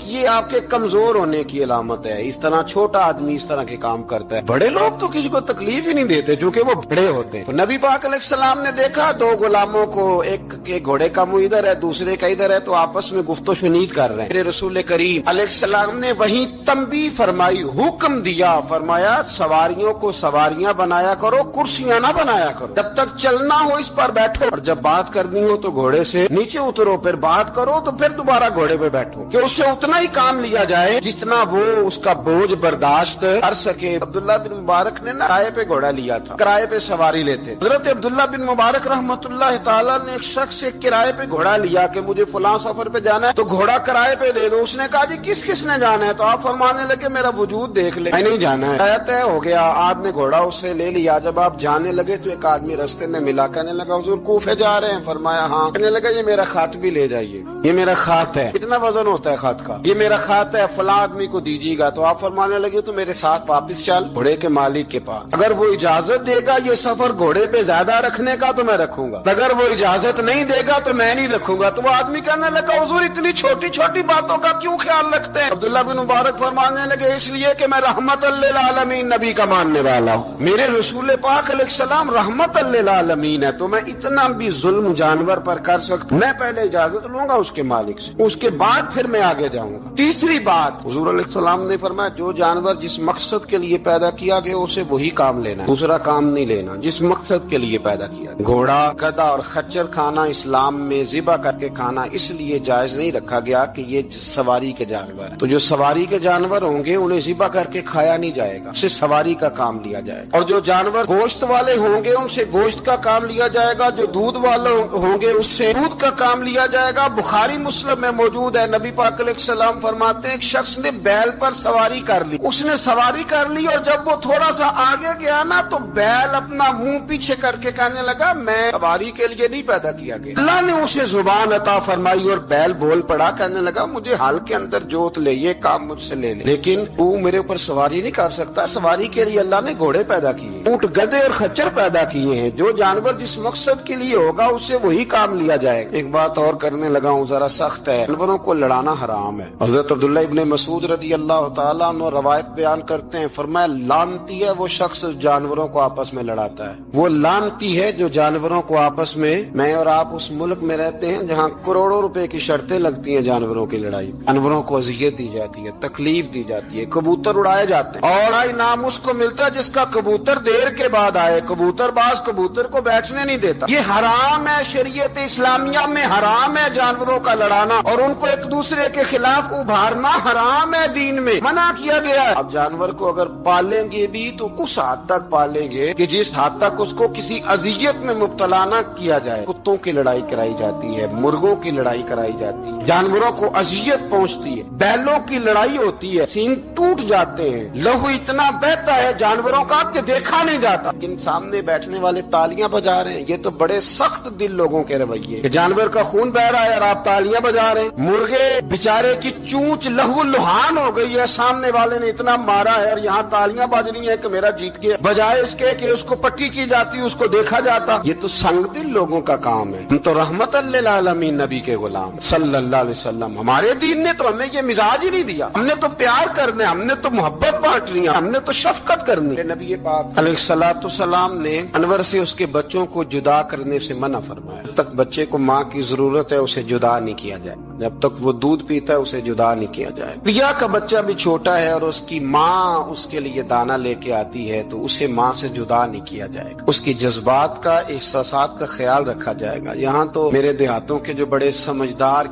یہ آپ کے کمزور ہونے کی علامت ہے۔ اس طرح چھوٹا آدمی اس طرح کے کام کرتا ہے، بڑے لوگ تو کسی کو تکلیف ہی نہیں دیتے چونکہ وہ بڑے ہوتے ہیں۔ تو نبی پاک علیہ السلام نے دیکھا دو غلاموں کو، ایک کے گھوڑے کا منہ ادھر ہے دوسرے کا ادھر ہے، تو آپس میں گفت و شنید کر رہے ہیں۔ میرے رسول کریم علیہ السلام نے وہیں تنبیہ فرمائی، حکم دیا، فرمایا سواریوں کو سواریاں بنایا کرو، کرسیاں نہ بنایا کرو، جب تک چلنا ہو اس پر بیٹھو، اور جب بات کرنی ہو تو گھوڑے سے نیچے اترو، پھر بات کرو تو پھر دوبارہ گھوڑے پہ بیٹھو، کہ اس سے اتنا ہی کام لیا جائے جتنا وہ اس کا بوجھ برداشت کر سکے۔ عبداللہ بن مبارک نے نا کرائے پہ گھوڑا لیا تھا، کرائے پہ سواری لیتے۔ حضرت عبداللہ بن مبارک رحمۃ اللہ تعالیٰ نے ایک شخص سے کرائے پہ گھوڑا لیا کہ مجھے فلاں سفر پہ جانا ہے تو گھوڑا کرائے پہ دے دو۔ اس نے کہا جی کس نے جانا ہے؟ تو آپ فرمانے لگے میرا وجود دیکھ لے، میں نہیں جانا ہے۔ طے ہو گیا، آپ نے گھوڑا اس سے لے لیا۔ جب آپ جانے لگے تو ایک آدمی رستے میں ملا، کہنے لگا حضور کوفے جا رہے ہیں؟ فرمایا ہاں۔ کہنے لگا یہ میرا خط بھی لے جائیے، یہ میرا خط ہے۔ کتنا وزن ہوتا ہے خط کا؟ یہ میرا خط ہے، فلاں آدمی کو دیجیے گا۔ تو آپ فرمانے لگے تو میرے ساتھ واپس چل گھوڑے کے مالک کے پاس، اگر وہ اجازت دے گا یہ سفر گھوڑے پہ زیادہ رکھنے کا تو میں رکھوں گا، اگر وہ اجازت نہیں دے گا تو میں نہیں رکھوں گا۔ تو وہ آدمی کہنے لگا حضور اتنی چھوٹی باتوں کا کیوں خیال رکھتے ہیں؟ عبداللہ بن مبارک فرمانے لگے اس لیے کہ میں رحمت للعالمین نبی کا ماننے والا ہوں، میرے رسول پاک علیہ السلام رحمت للعالمین ہے، تو میں اتنا بھی ظلم جانور پر کر سکتا ہوں، میں پہلے اجازت لوں گا اس کے مالک سے، اس کے بعد پھر میں آگے جاؤں گا۔ تیسری بات حضور علیہ السلام نے فرمایا جو جانور جس مقصد کے لیے پیدا کیا گیا اسے وہی کام لینا ہے، دوسرا کام نہیں لینا جس مقصد کے لیے پیدا کیا گیا۔ گھوڑا، گدھا اور خچر کھانا اسلام میں ذبح کر کے کھانا اس لیے جائز نہیں رکھا گیا کہ یہ سواری کے جانور ہیں، تو جو سواری کے جانور ہوں گے انہیں ذبح کر کے کھایا نہیں جائے گا، اس سے سواری کا کام لیا جائے گا، اور جو جانور گوشت والے ہوں گے ان سے گوشت کا کام لیا جائے گا، جو دودھ والے ہوں گے اس سے دودھ کا کام لیا جائے گا۔ بخاری مسلم میں موجود ہے، نبی پاک علیہ السلام فرماتے ہیں ایک شخص نے بیل پر سواری کر لی، اس نے سواری کر لی اور جب وہ تھوڑا سا آگے گیا نا تو بیل اپنا منہ پیچھے کر کے کہنے لگا میں سواری کے لیے نہیں پیدا کیا گیا۔ اللہ نے اسے زبان عطا فرمائی اور بیل بول پڑا، کہنے لگا مجھے حال کے اندر جوت لے، یہ کام مجھ سے لے لے، لیکن تو میرے اوپر سواری نہیں کر سکتا۔ سواری کے لیے اللہ نے گھوڑے پیدا کیے، اونٹ، گدھے اور خچر پیدا کیے ہیں، جو جانور جس مقصد کے لیے ہوگا اس سے وہی کام لیا جائے گا۔ ایک بات اور کرنے لگا ہوں، ذرا سخت ہے، جانوروں کو لڑانا حرام ہے۔ حضرت عبداللہ ابن مسعود رضی اللہ تعالیٰ عنہ روایت بیان کرتے ہیں، فرمایا لعنتی ہے وہ شخص جانوروں کو آپس میں لڑاتا ہے، وہ لعنتی ہے جو جانوروں کو آپس میں اور آپ اس ملک میں رہتے ہیں جہاں کروڑوں روپے کی شرطیں لگتی ہیں جانوروں کی لڑائی، جانوروں کو اذیت دی جاتی ہے، تکلیف دی جاتی ہے، کبوتر اڑائے جاتے ہیں، اور انعام اس کو ملتا ہے جس کا کبوتر دیر کے بعد آئے، کبوتر باز کبوتر کو بیٹھنے نہیں دیتا۔ یہ حرام ہے، شریعت اسلامیہ میں حرام ہے جانوروں کا لڑانا اور ان کو ایک دوسرے کے خلاف ابھارنا حرام ہے، دین میں منع کیا گیا ہے۔ اب جانور کو اگر پالیں گے بھی تو اس حد تک پالیں گے کہ جس حد تک اس کو کسی اذیت میں مبتلا نہ کیا جائے۔ کتوں کی لڑائی کرائی جاتی ہے، مرغوں کی لڑائی کرائی جاتی ہے، جانوروں کو اذیت پہنچتی ہے، بیلوں کی لڑائی ہوتی ہے، سینگ ٹوٹ جاتے ہیں، لہو اتنا بہتا ہے جانوروں کا کہ دیکھا نہیں جاتا۔ ان سامنے بیٹھنے والے تالیاں بجا رہے ہیں، یہ تو بڑے سخت دل لوگوں کے رویے کہ جانور کا خون بہ رہا ہے اور آپ تالیاں بجا رہے ہیں۔ مرغے بیچارے کی چونچ لہو لہان ہو گئی ہے، سامنے والے نے اتنا مارا ہے اور یہاں تالیاں بج رہی ہیں کہ میرا جیت گیا، بجائے اس کے کہ اس کو پٹی کی جاتی، اس کو دیکھا جاتا۔ یہ تو سنگ دل لوگوں کا کام ہے۔ ہم تو رحمت للعالمین نبی کے غلام صلی اللہ علیہ وسلم، ہمارے دین نے تو ہمیں یہ مزاج ہی نہیں دیا۔ ہم نے تو پیار کرنے، ہم نے تو محبت بانٹنی، ہم نے تو شفقت کرنی۔ نبی پاک علیہ الصلوۃ والسلام نے انور سے اس کے بچوں کو جدا کرنے سے منع فرمایا۔ جب تک بچے کو ماں کی ضرورت ہے اسے جدا نہیں کیا جائے، جب تک وہ دودھ پیتا ہے اسے جدا نہیں کیا جائے۔ ریا کا بچہ بھی چھوٹا ہے اور اس کی ماں اس کے لیے دانہ لے کے آتی ہے تو اسے ماں سے جدا نہیں کیا جائے گا، اس کی جذبات کا، احساسات کا خیال رکھا جائے گا۔ یہاں تو میرے دیہاتوں کے جو بڑے سمجھدار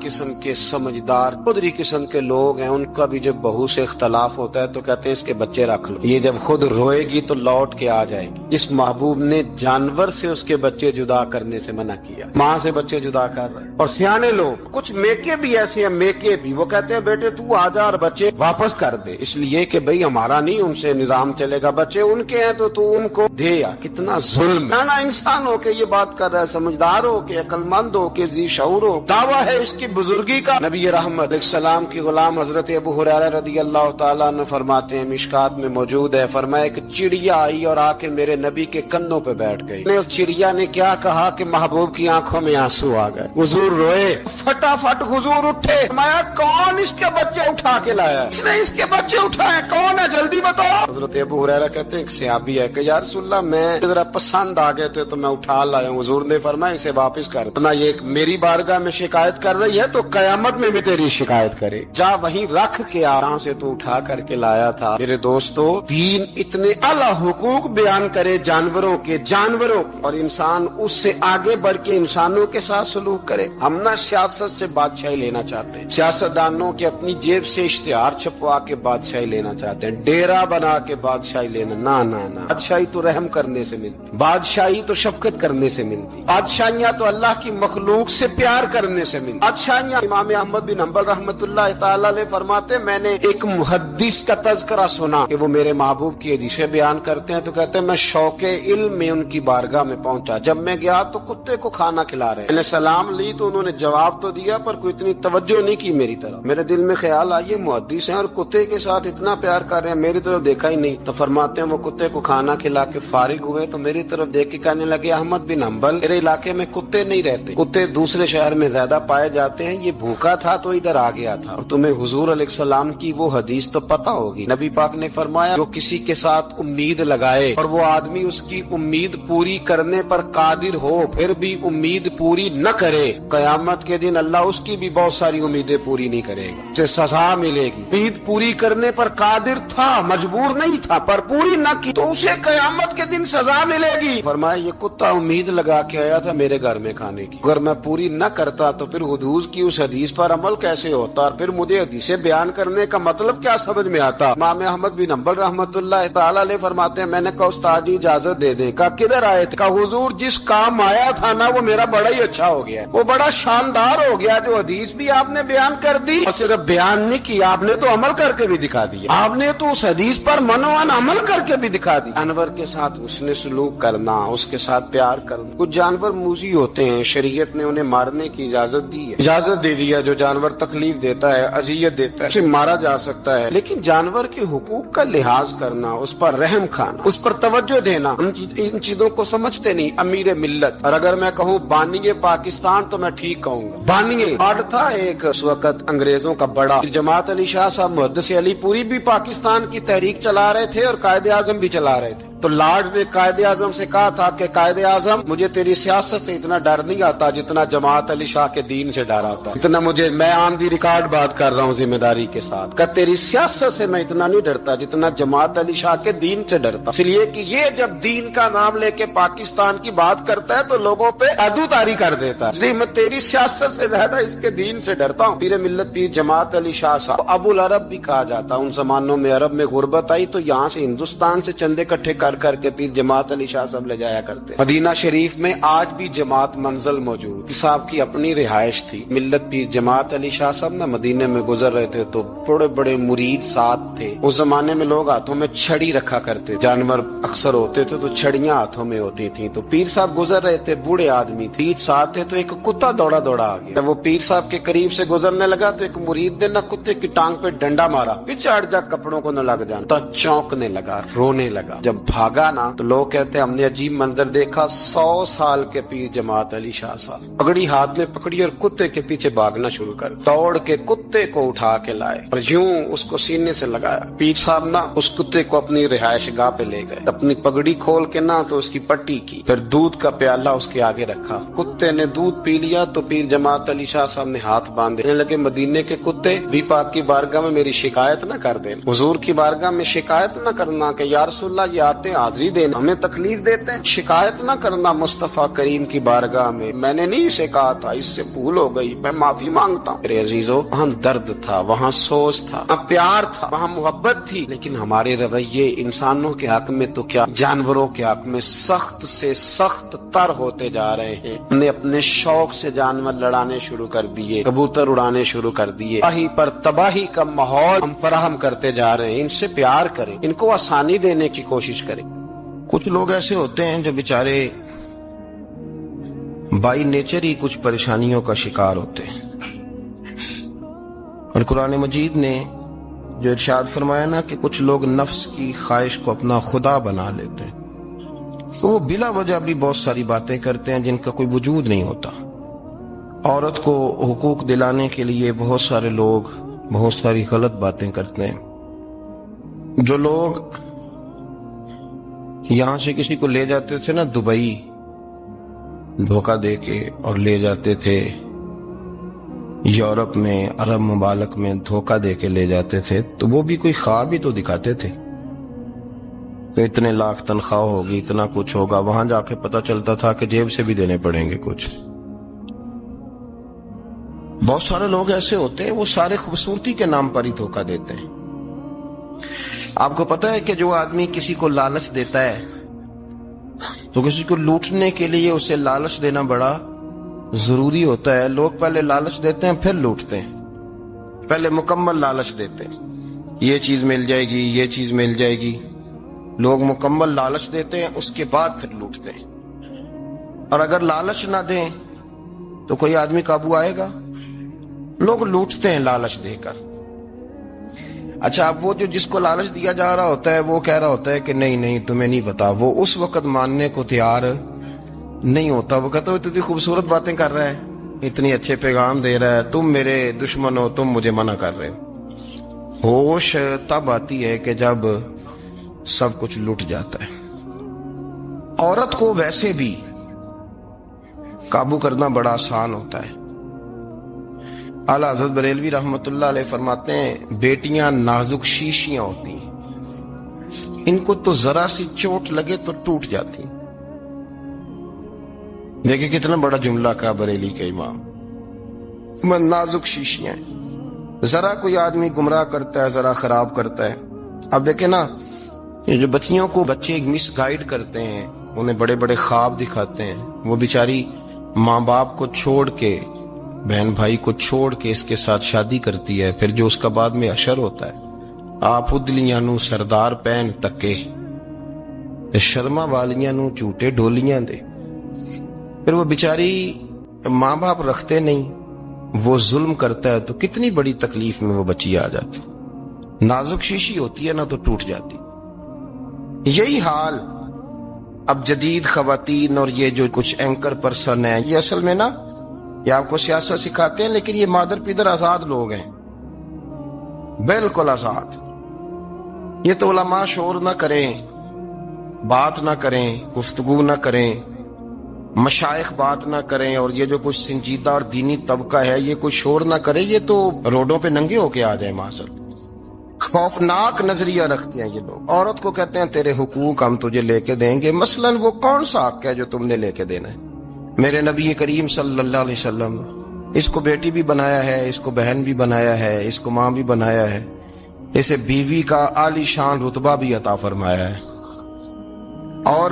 قدری قسم کے لوگ ہیں، ان کا بھی جب بہو سے اختلاف ہوتا ہے تو کہتے ہیں اس کے بچے رکھ لو، یہ جب خود روئے گی تو لوٹ کے آ جائے گی۔ جس محبوب نے جانور سے اس کے بچے جدا کرنے سے منع کیا، ماں سے بچے جدا کر رہے ہیں۔ اور سیانے لوگ، کچھ میکے بھی ایسے ہیں، میکے بھی وہ کہتے ہیں بیٹے تو آ جا اور بچے واپس کر دے، اس لیے کہ بھئی ہمارا نہیں ان سے نظام چلے گا، بچے ان کے ہیں تو ان کو دے۔ یا کتنا ظلم ہے۔ نا انسان ہو کے یہ بات کر رہا ہے، سمجھدار ہو کے، عقل مند ہو کے، ذی شعور ہو، دعویٰ ہے اس کی بزرگی کا۔ نبی رحمت علیہ السلام کی غلام حضرت ابو ہریرہ رضی اللہ تعالیٰ عنہ فرماتے ہیں، مشکات میں موجود ہے، فرمایا ایک چڑیا آئی اور آ کے میرے نبی کے کندھوں پہ بیٹھ گئی۔ اس چڑیا نے کیا کہا کہ محبوب کی آنکھوں میں آنسو آ گئے، حضور روئے، فٹافٹ حضور اٹھے، فرمایا کون اس کے بچے اٹھا کے لایا؟ اس نے اس کے بچے اٹھائے، کون ہے جلدی بتاؤ۔ حضرت ابو ہریرہ کہتے ہیں ایک صحابی ہے کہ یا رسول اللہ میں ذرا پسند آ گئے تھے تو میں اٹھا لایا ہوں، حضور نے فرمایا اسے واپس کر دو، یہ میری بارگاہ میں شکایت کر رہی ہے تو قیامت میں بھی تیری شکایت کرے، جا وہیں رکھ کے آ، جہاں سے تو اٹھا کر کے لایا تھا۔ میرے دوستو، دین اتنے اعلیٰ حقوق بیان کرے جانوروں کے، اور انسان اس سے آگے بڑھ کے انسانوں کے ساتھ سلوک کرے۔ ہم نہ سیاست سے بادشاہی لینا چاہتے ہیں، سیاستدانوں کے اپنی جیب سے اشتہار چھپوا کے بادشاہی لینا چاہتے ہیں، ڈیرا بنا کے بادشاہی لینا، نہ بادشاہی تو رحم کرنے سے ملتی، بادشاہی تو شفقت کرنے سے ملتی، بادشاہیاں تو اللہ کی مخلوق سے پیار کرنے سے ملتی۔ بادشاہیاں، امام احمد بن حنبل رحمۃ اللہ تعالی علیہ فرماتے میں نے ایک محدث کا تذکرہ سنا کہ وہ میرے محبوب کی حدیثیں بیان کرتے ہیں تو کہتے ہیں میں شوق علم میں ان کی بارگاہ میں پہنچا، جب میں گیا تو کتے کو کھانا کھلا رہے، میں نے سلام لی تو انہوں نے جواب تو دیا پر کوئی اتنی توجہ نہیں کی میری طرف۔ میرے دل میں خیال آیا یہ محدث ہیں اور کتے کے ساتھ اتنا پیار کر رہے ہیں، میری طرف دیکھا ہی نہیں۔ تو فرماتے ہیں وہ کتے کو کھانا کھلا کے فارغ ہوئے تو میری طرف دیکھ کے کہنے لگے احمد بن حنبل میرے علاقے میں کتے نہیں رہتے، کتے دوسرے شہر میں زیادہ پائے جاتے ہیں، یہ بھوکا تھا تو ادھر آ گیا تھا، اور تمہیں حضور علیہ السلام کی وہ حدیث تو پتہ ہوگی، نبی پاک نے فرمایا جو کسی کے ساتھ امید لگائے اور وہ آدمی اس کی امید پوری کرنے پر قادر ہو پھر بھی امید پوری نہ کرے، قیامت کے دن اللہ اس کی بھی بہت ساری امیدیں پوری نہیں کرے گا، اسے سزا ملے گی۔ امید پوری کرنے پر قادر تھا، مجبور نہیں تھا، پر پوری نہ کی تو اسے قیامت کے دن سزا ملے گی۔ فرمایا یہ کتا امید لگا کے آیا تھا میرے گھر میں کھانے کی، اگر میں پوری نہ کرتا تو پھر حضور کی اس حدیث پر عمل کیسے ہوتا اور پھر مجھے حدیثیں بیان کرنے کا مطلب کیا سمجھ میں آتا۔ امام احمد بن حنبل رحمۃ اللہ تعالی علیہ فرماتے ہیں میں نے کہا استاد جی اجازت دے دیں، کہا کدھر آئے تھے؟ کہا حضور جس کام آیا تھا نا وہ میرا بڑا ہی اچھا ہو گیا، وہ بڑا شاندار ہو گیا، جو حدیث بھی آپ نے بیان کر دی اور صرف بیان نہیں کی، آپ نے تو عمل کر کے بھی دکھا دیا، آپ نے تو اس حدیث پر منوان عمل کر کے بھی دکھا دی۔ جانور کے ساتھ اس نے سلوک کرنا، اس کے ساتھ پیار کرنا۔ کچھ جانور موذی ہوتے ہیں، شریعت نے انہیں مارنے کی اجازت دی ہے، اجازت دے دیا، جو جانور تکلیف دیتا ہے، اذیت دیتا ہے، اسے مارا جا سکتا ہے، لیکن جانور کے حقوق کا لحاظ کرنا، اس پر رحم کھانا، اس پر توجہ دینا، ان چیزوں کو سمجھتے نہیں امیر ملت۔ اور اگر میں کہوں بانی پاکستان تو میں ٹھیک کہوں گا، بانی آرڈ تھا ایک اس وقت انگریزوں کا بڑا، جماعت علی شاہ صاحب محدث علی پوری بھی پاکستان کی تحریک چلا رہے تھے اور قائد اعظم بھی چلا رہے تھے، تو لارڈ نے قائد اعظم سے کہا تھا کہ قائد اعظم مجھے تیری سیاست سے اتنا ڈر نہیں آتا جتنا جماعت علی شاہ کے دین سے ڈر آتا، اتنا مجھے، میں آن دی ریکارڈ بات کر رہا ہوں ذمہ داری کے ساتھ، کہ تیری سیاست سے میں اتنا نہیں ڈرتا جتنا جماعت علی شاہ کے دین سے ڈرتا، اس لیے کہ یہ جب دین کا نام لے کے پاکستان کی بات کرتا ہے تو لوگوں پہ عدو تاری کر دیتا ہے، اس لیے میں تیری سیاست سے زیادہ اس کے دین سے ڈرتا ہوں۔ پیر ملت پیر جماعت علی شاہ صاحب ابو العرب بھی کہا جاتا، ان زمانوں میں عرب میں غربت آئی تو یہاں سے ہندوستان سے چندے اکٹھے کر کر کے پیر جماعت علی شاہ صاحب لے جایا کرتے. مدینہ شریف میں آج بھی جماعت منزل موجود. پیر صاحب کی اپنی رہائش تھی. ملت پیر جماعت علی شاہ صاحب نا مدینے میں گزر رہے تھے تو بڑے بڑے مرید ساتھ تھے. اس زمانے میں لوگ ہاتھوں میں چھڑی رکھا کرتے. جانور اکثر ہوتے تھے تو چھڑیاں ہاتھوں میں ہوتی تھیں. تو پیر صاحب گزر رہے تھے, بوڑھے آدمی تھے, ساتھ تھے, تو ایک کتا دوڑا دوڑا آ گیا. جب وہ پیر صاحب کے قریب سے گزرنے لگا تو ایک مرید نے نہ کتے کی ٹانگ پہ ڈنڈا مارا, پچاڑ جا کپڑوں کو نہ لگ جانا. تو چونکنے لگا, رونے لگا. جب بھاگا نا تو لوگ کہتے ہم نے عجیب منظر دیکھا. 100 سال کے پیر جماعت علی شاہ صاحب پگڑی ہاتھ میں پکڑی اور کتے کے پیچھے بھاگنا شروع کر. دوڑ کے کتے کو اٹھا کے لائے اور یوں اس کو سینے سے لگایا. پیر صاحب نا اس کتے کو اپنی رہائش گاہ پہ لے گئے. اپنی پگڑی کھول کے نا تو اس کی پٹی کی, پھر دودھ کا پیالہ اس کے آگے رکھا. کتے نے دودھ پی لیا تو پیر جماعت علی شاہ صاحب نے ہاتھ باندھے لگے, مدینے کے کتے بھی پاک کی بارگاہ میں میری شکایت نہ کر دینا. حضور کی بارگاہ میں شکایت نہ کرنا کہ یا رسول اللہ یہ آتے حاضری دینا, ہمیں تکلیف دیتے ہیں. شکایت نہ کرنا مصطفیٰ کریم کی بارگاہ میں نے نہیں اسے کہا تھا, اس سے بھول ہو گئی, میں معافی مانگتا ہوں. میرے عزیزو, وہاں درد تھا, وہاں سوز تھا, وہاں پیار تھا, وہاں محبت تھی. لیکن ہمارے رویے انسانوں کے حق میں تو کیا جانوروں کے حق میں سخت سے سخت تر ہوتے جا رہے ہیں. ہم نے اپنے شوق سے جانور لڑانے شروع کر دیے, کبوتر اڑانے شروع کر دیے. تباہی پر تباہی کا ماحول ہم فراہم کرتے جا رہے ہیں. ان سے پیار کریں, ان کو آسانی دینے کی کوشش کریں. کچھ لوگ ایسے ہوتے ہیں جو بیچارے بائی نیچر ہی کچھ پریشانیوں کا شکار ہوتے ہیں, اور قرآن مجید نے جو ارشاد فرمایا نا کہ کچھ لوگ نفس کی خواہش کو اپنا خدا بنا لیتے ہیں, تو وہ بلا وجہ بھی بہت ساری باتیں کرتے ہیں جن کا کوئی وجود نہیں ہوتا. عورت کو حقوق دلانے کے لیے بہت سارے لوگ بہت ساری غلط باتیں کرتے ہیں. جو لوگ یہاں سے کسی کو لے جاتے تھے نا دبئی دھوکہ دے کے, اور لے جاتے تھے یورپ میں, عرب ممالک میں دھوکہ دے کے لے جاتے تھے, تو وہ بھی کوئی خواب ہی تو دکھاتے تھے کہ اتنے لاکھ تنخواہ ہوگی, اتنا کچھ ہوگا. وہاں جا کے پتہ چلتا تھا کہ جیب سے بھی دینے پڑیں گے کچھ. بہت سارے لوگ ایسے ہوتے ہیں, وہ سارے خوبصورتی کے نام پر ہی دھوکہ دیتے ہیں. آپ کو پتہ ہے کہ جو آدمی کسی کو لالچ دیتا ہے تو کسی کو لوٹنے کے لیے اسے لالچ دینا بڑا ضروری ہوتا ہے. لوگ پہلے لالچ دیتے ہیں پھر لوٹتے ہیں. پہلے مکمل لالچ دیتے ہیں, یہ چیز مل جائے گی, یہ چیز مل جائے گی. لوگ مکمل لالچ دیتے ہیں, اس کے بعد پھر لوٹتے ہیں. اور اگر لالچ نہ دیں تو کوئی آدمی قابو آئے گا؟ لوگ لوٹتے ہیں لالچ دے کر. اچھا, اب وہ جو جس کو لالچ دیا جا رہا ہوتا ہے وہ کہہ رہا ہوتا ہے کہ نہیں نہیں تمہیں نہیں پتا, وہ اس وقت ماننے کو تیار نہیں ہوتا. وہ کہتا ہے اتنی خوبصورت باتیں کر رہا ہے, اتنی اچھے پیغام دے رہا ہے, تم میرے دشمن ہو, تم مجھے منع کر رہے ہو. ہوش تب آتی ہے کہ جب سب کچھ لٹ جاتا ہے. عورت کو ویسے بھی قابو کرنا بڑا آسان ہوتا ہے. اعلیٰ حضرت بریلوی رحمت اللہ علیہ فرماتے ہیں بیٹیاں نازک شیشیاں ہوتی ہیں, ان کو تو ذرا سی چوٹ لگے تو ٹوٹ جاتی. دیکھیں کتنا بڑا جملہ کہا بریلی کے امام, نازک شیشیاں. ذرا کوئی آدمی گمراہ کرتا ہے, ذرا خراب کرتا ہے. اب دیکھیں نا, یہ جو بچیوں کو بچے مس گائیڈ کرتے ہیں, انہیں بڑے بڑے خواب دکھاتے ہیں, وہ بیچاری ماں باپ کو چھوڑ کے, بہن بھائی کو چھوڑ کے اس کے ساتھ شادی کرتی ہے. پھر جو اس کا بعد میں اشر ہوتا ہے, آپ ادلیاں نو سردار پہن تکے, شرما والیاں نو جھوٹے ڈولیاں دے. پھر وہ بیچاری ماں باپ رکھتے نہیں, وہ ظلم کرتا ہے, تو کتنی بڑی تکلیف میں وہ بچی آ جاتی. نازک شیشی ہوتی ہے نا تو ٹوٹ جاتی. یہی حال اب جدید خواتین اور یہ جو کچھ اینکر پرسن ہیں, یہ اصل میں نا یہ آپ کو سیاست سکھاتے ہیں, لیکن یہ مادر پیدر آزاد لوگ ہیں, بالکل آزاد. یہ تو علماء شور نہ کریں, بات نہ کریں, گفتگو نہ کریں, مشائخ بات نہ کریں, اور یہ جو کچھ سنجیدہ اور دینی طبقہ ہے یہ کوئی شور نہ کرے, یہ تو روڈوں پہ ننگے ہو کے آ جائیں معاذ. خوفناک نظریہ رکھتے ہیں یہ لوگ. عورت کو کہتے ہیں تیرے حقوق ہم تجھے لے کے دیں گے. مثلاً وہ کون سا حق ہے جو تم نے لے کے دینا ہے؟ میرے نبی کریم صلی اللہ علیہ وسلم اس کو بیٹی بھی بنایا ہے, اس کو بہن بھی بنایا ہے, اس کو ماں بھی بنایا ہے, اسے بیوی کا عالی شان رتبہ بھی عطا فرمایا ہے. اور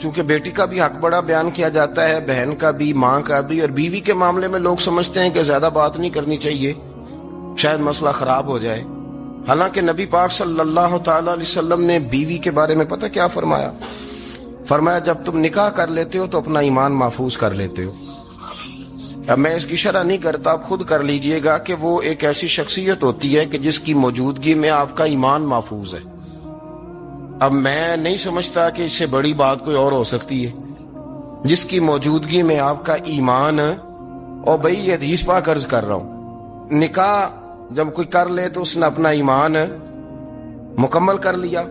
چونکہ بیٹی کا بھی حق بڑا بیان کیا جاتا ہے، بہن کا بھی، ماں کا بھی، اور بیوی کے معاملے میں لوگ سمجھتے ہیں کہ زیادہ بات نہیں کرنی چاہیے، شاید مسئلہ خراب ہو جائے. حالانکہ نبی پاک صلی اللہ تعالی علیہ وسلم نے بیوی کے بارے میں پتہ کیا فرمایا؟ فرمایا جب تم نکاح کر لیتے ہو تو اپنا ایمان محفوظ کر لیتے ہو. اب میں اس کی شرح نہیں کرتا، آپ خود کر لیجئے گا کہ وہ ایک ایسی شخصیت ہوتی ہے کہ جس کی موجودگی میں آپ کا ایمان محفوظ ہے. اب میں نہیں سمجھتا کہ اس سے بڑی بات کوئی اور ہو سکتی ہے، جس کی موجودگی میں آپ کا ایمان. اور بھائی یہ حدیث پاک عرض کر رہا ہوں، نکاح جب کوئی کر لے تو اس نے اپنا ایمان مکمل کر لیا.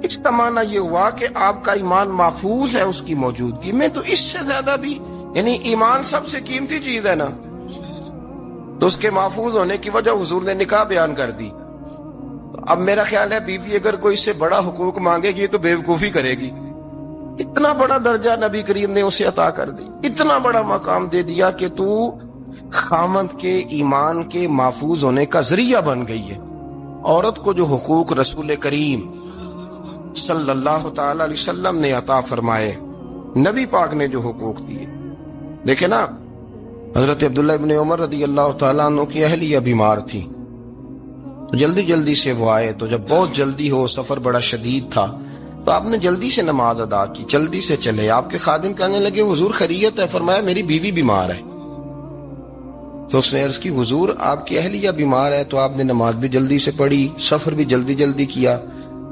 اس کا معنی یہ ہوا کہ آپ کا ایمان محفوظ ہے اس کی موجودگی میں. تو اس سے زیادہ بھی، یعنی ایمان سب سے قیمتی چیز ہے نا، تو اس کے محفوظ ہونے کی وجہ حضور نے نکاح بیان کر دی. اب میرا خیال ہے بیوی اگر کوئی اس سے بڑا حقوق مانگے گی تو بیوقوفی کرے گی. اتنا بڑا درجہ نبی کریم نے اسے عطا کر دی، اتنا بڑا مقام دے دیا کہ تو خامند کے ایمان کے محفوظ ہونے کا ذریعہ بن گئی ہے. عورت کو جو حقوق رسول کریم صلی اللہ تعالی علیہ وسلم نے عطا فرمائے، نبی پاک نے جو حقوق دیے، دیکھیں نا، حضرت عبداللہ ابن عمر رضی اللہ تعالیٰ عنہ کی اہلیہ بیمار تھی، تو جلدی جلدی سے وہ آئے. تو جب بہت جلدی ہو، سفر بڑا شدید تھا، تو آپ نے جلدی سے نماز ادا کی، جلدی سے چلے. آپ کے خادم کہنے لگے حضور خیریت ہے؟ فرمایا میری بیوی بیمار ہے. تو اس نے عرض کی حضور آپ کی اہلیہ بیمار ہے. تو آپ نے نماز بھی جلدی سے پڑھی، سفر بھی جلدی جلدی کیا.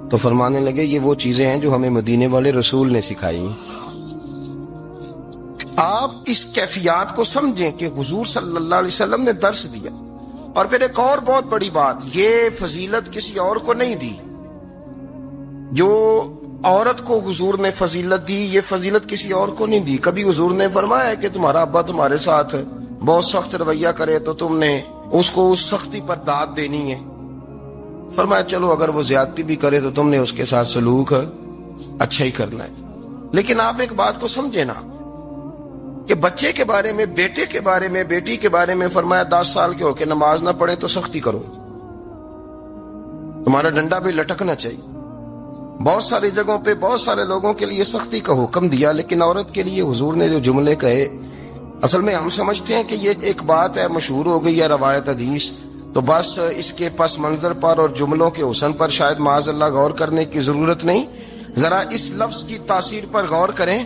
تو فرمانے لگے یہ وہ چیزیں ہیں جو ہمیں مدینے والے رسول نے سکھائی. آپ اس کیفیات کو سمجھیں کہ حضور صلی اللہ علیہ وسلم نے درس دیا. اور پھر ایک اور بہت بڑی بات، یہ فضیلت کسی اور کو نہیں دی. جو عورت کو حضور نے فضیلت دی، یہ فضیلت کسی اور کو نہیں دی. کبھی حضور نے فرمایا کہ تمہارا ابا تمہارے ساتھ بہت سخت رویہ کرے تو تم نے اس کو اس سختی پر داد دینی ہے. فرمایا چلو اگر وہ زیادتی بھی کرے تو تم نے اس کے ساتھ سلوک اچھا ہی کرنا ہے. لیکن آپ ایک بات کو سمجھے نا کہ بچے کے بارے میں، بیٹے کے بارے میں، بیٹی کے بارے میں فرمایا 10 سال کے ہو کے نماز نہ پڑھے تو سختی کرو، تمہارا ڈنڈا بھی لٹکنا چاہیے. بہت ساری جگہوں پہ بہت سارے لوگوں کے لیے سختی کا حکم دیا، لیکن عورت کے لیے حضور نے جو جملے کہے، اصل میں ہم سمجھتے ہیں کہ یہ ایک بات ہے، مشہور ہو گئی ہے روایت حدیث، تو بس اس کے پس منظر پر اور جملوں کے حسن پر شاید معاذ اللہ غور کرنے کی ضرورت نہیں. ذرا اس لفظ کی تاثیر پر غور کریں.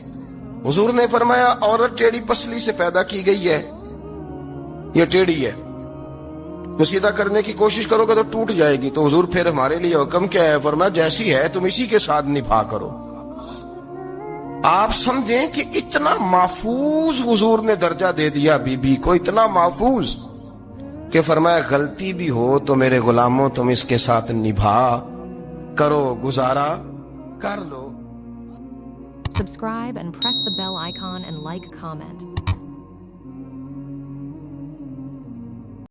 حضور نے فرمایا عورت ٹیڑھی پسلی سے پیدا کی گئی ہے، یہ ٹیڑھی ہے، تو سیدھا کرنے کی کوشش کرو گے تو ٹوٹ جائے گی. تو حضور پھر ہمارے لیے حکم کیا ہے؟ فرمایا جیسی ہے تم اسی کے ساتھ نبھا کرو. آپ سمجھیں کہ اتنا محفوظ حضور نے درجہ دے دیا بی بی کو، اتنا محفوظ کہ فرمایا غلطی بھی ہو تو میرے غلاموں تم اس کے ساتھ نبھا کرو، گزارا کر لو. Subscribe and press the bell icon and like, comment.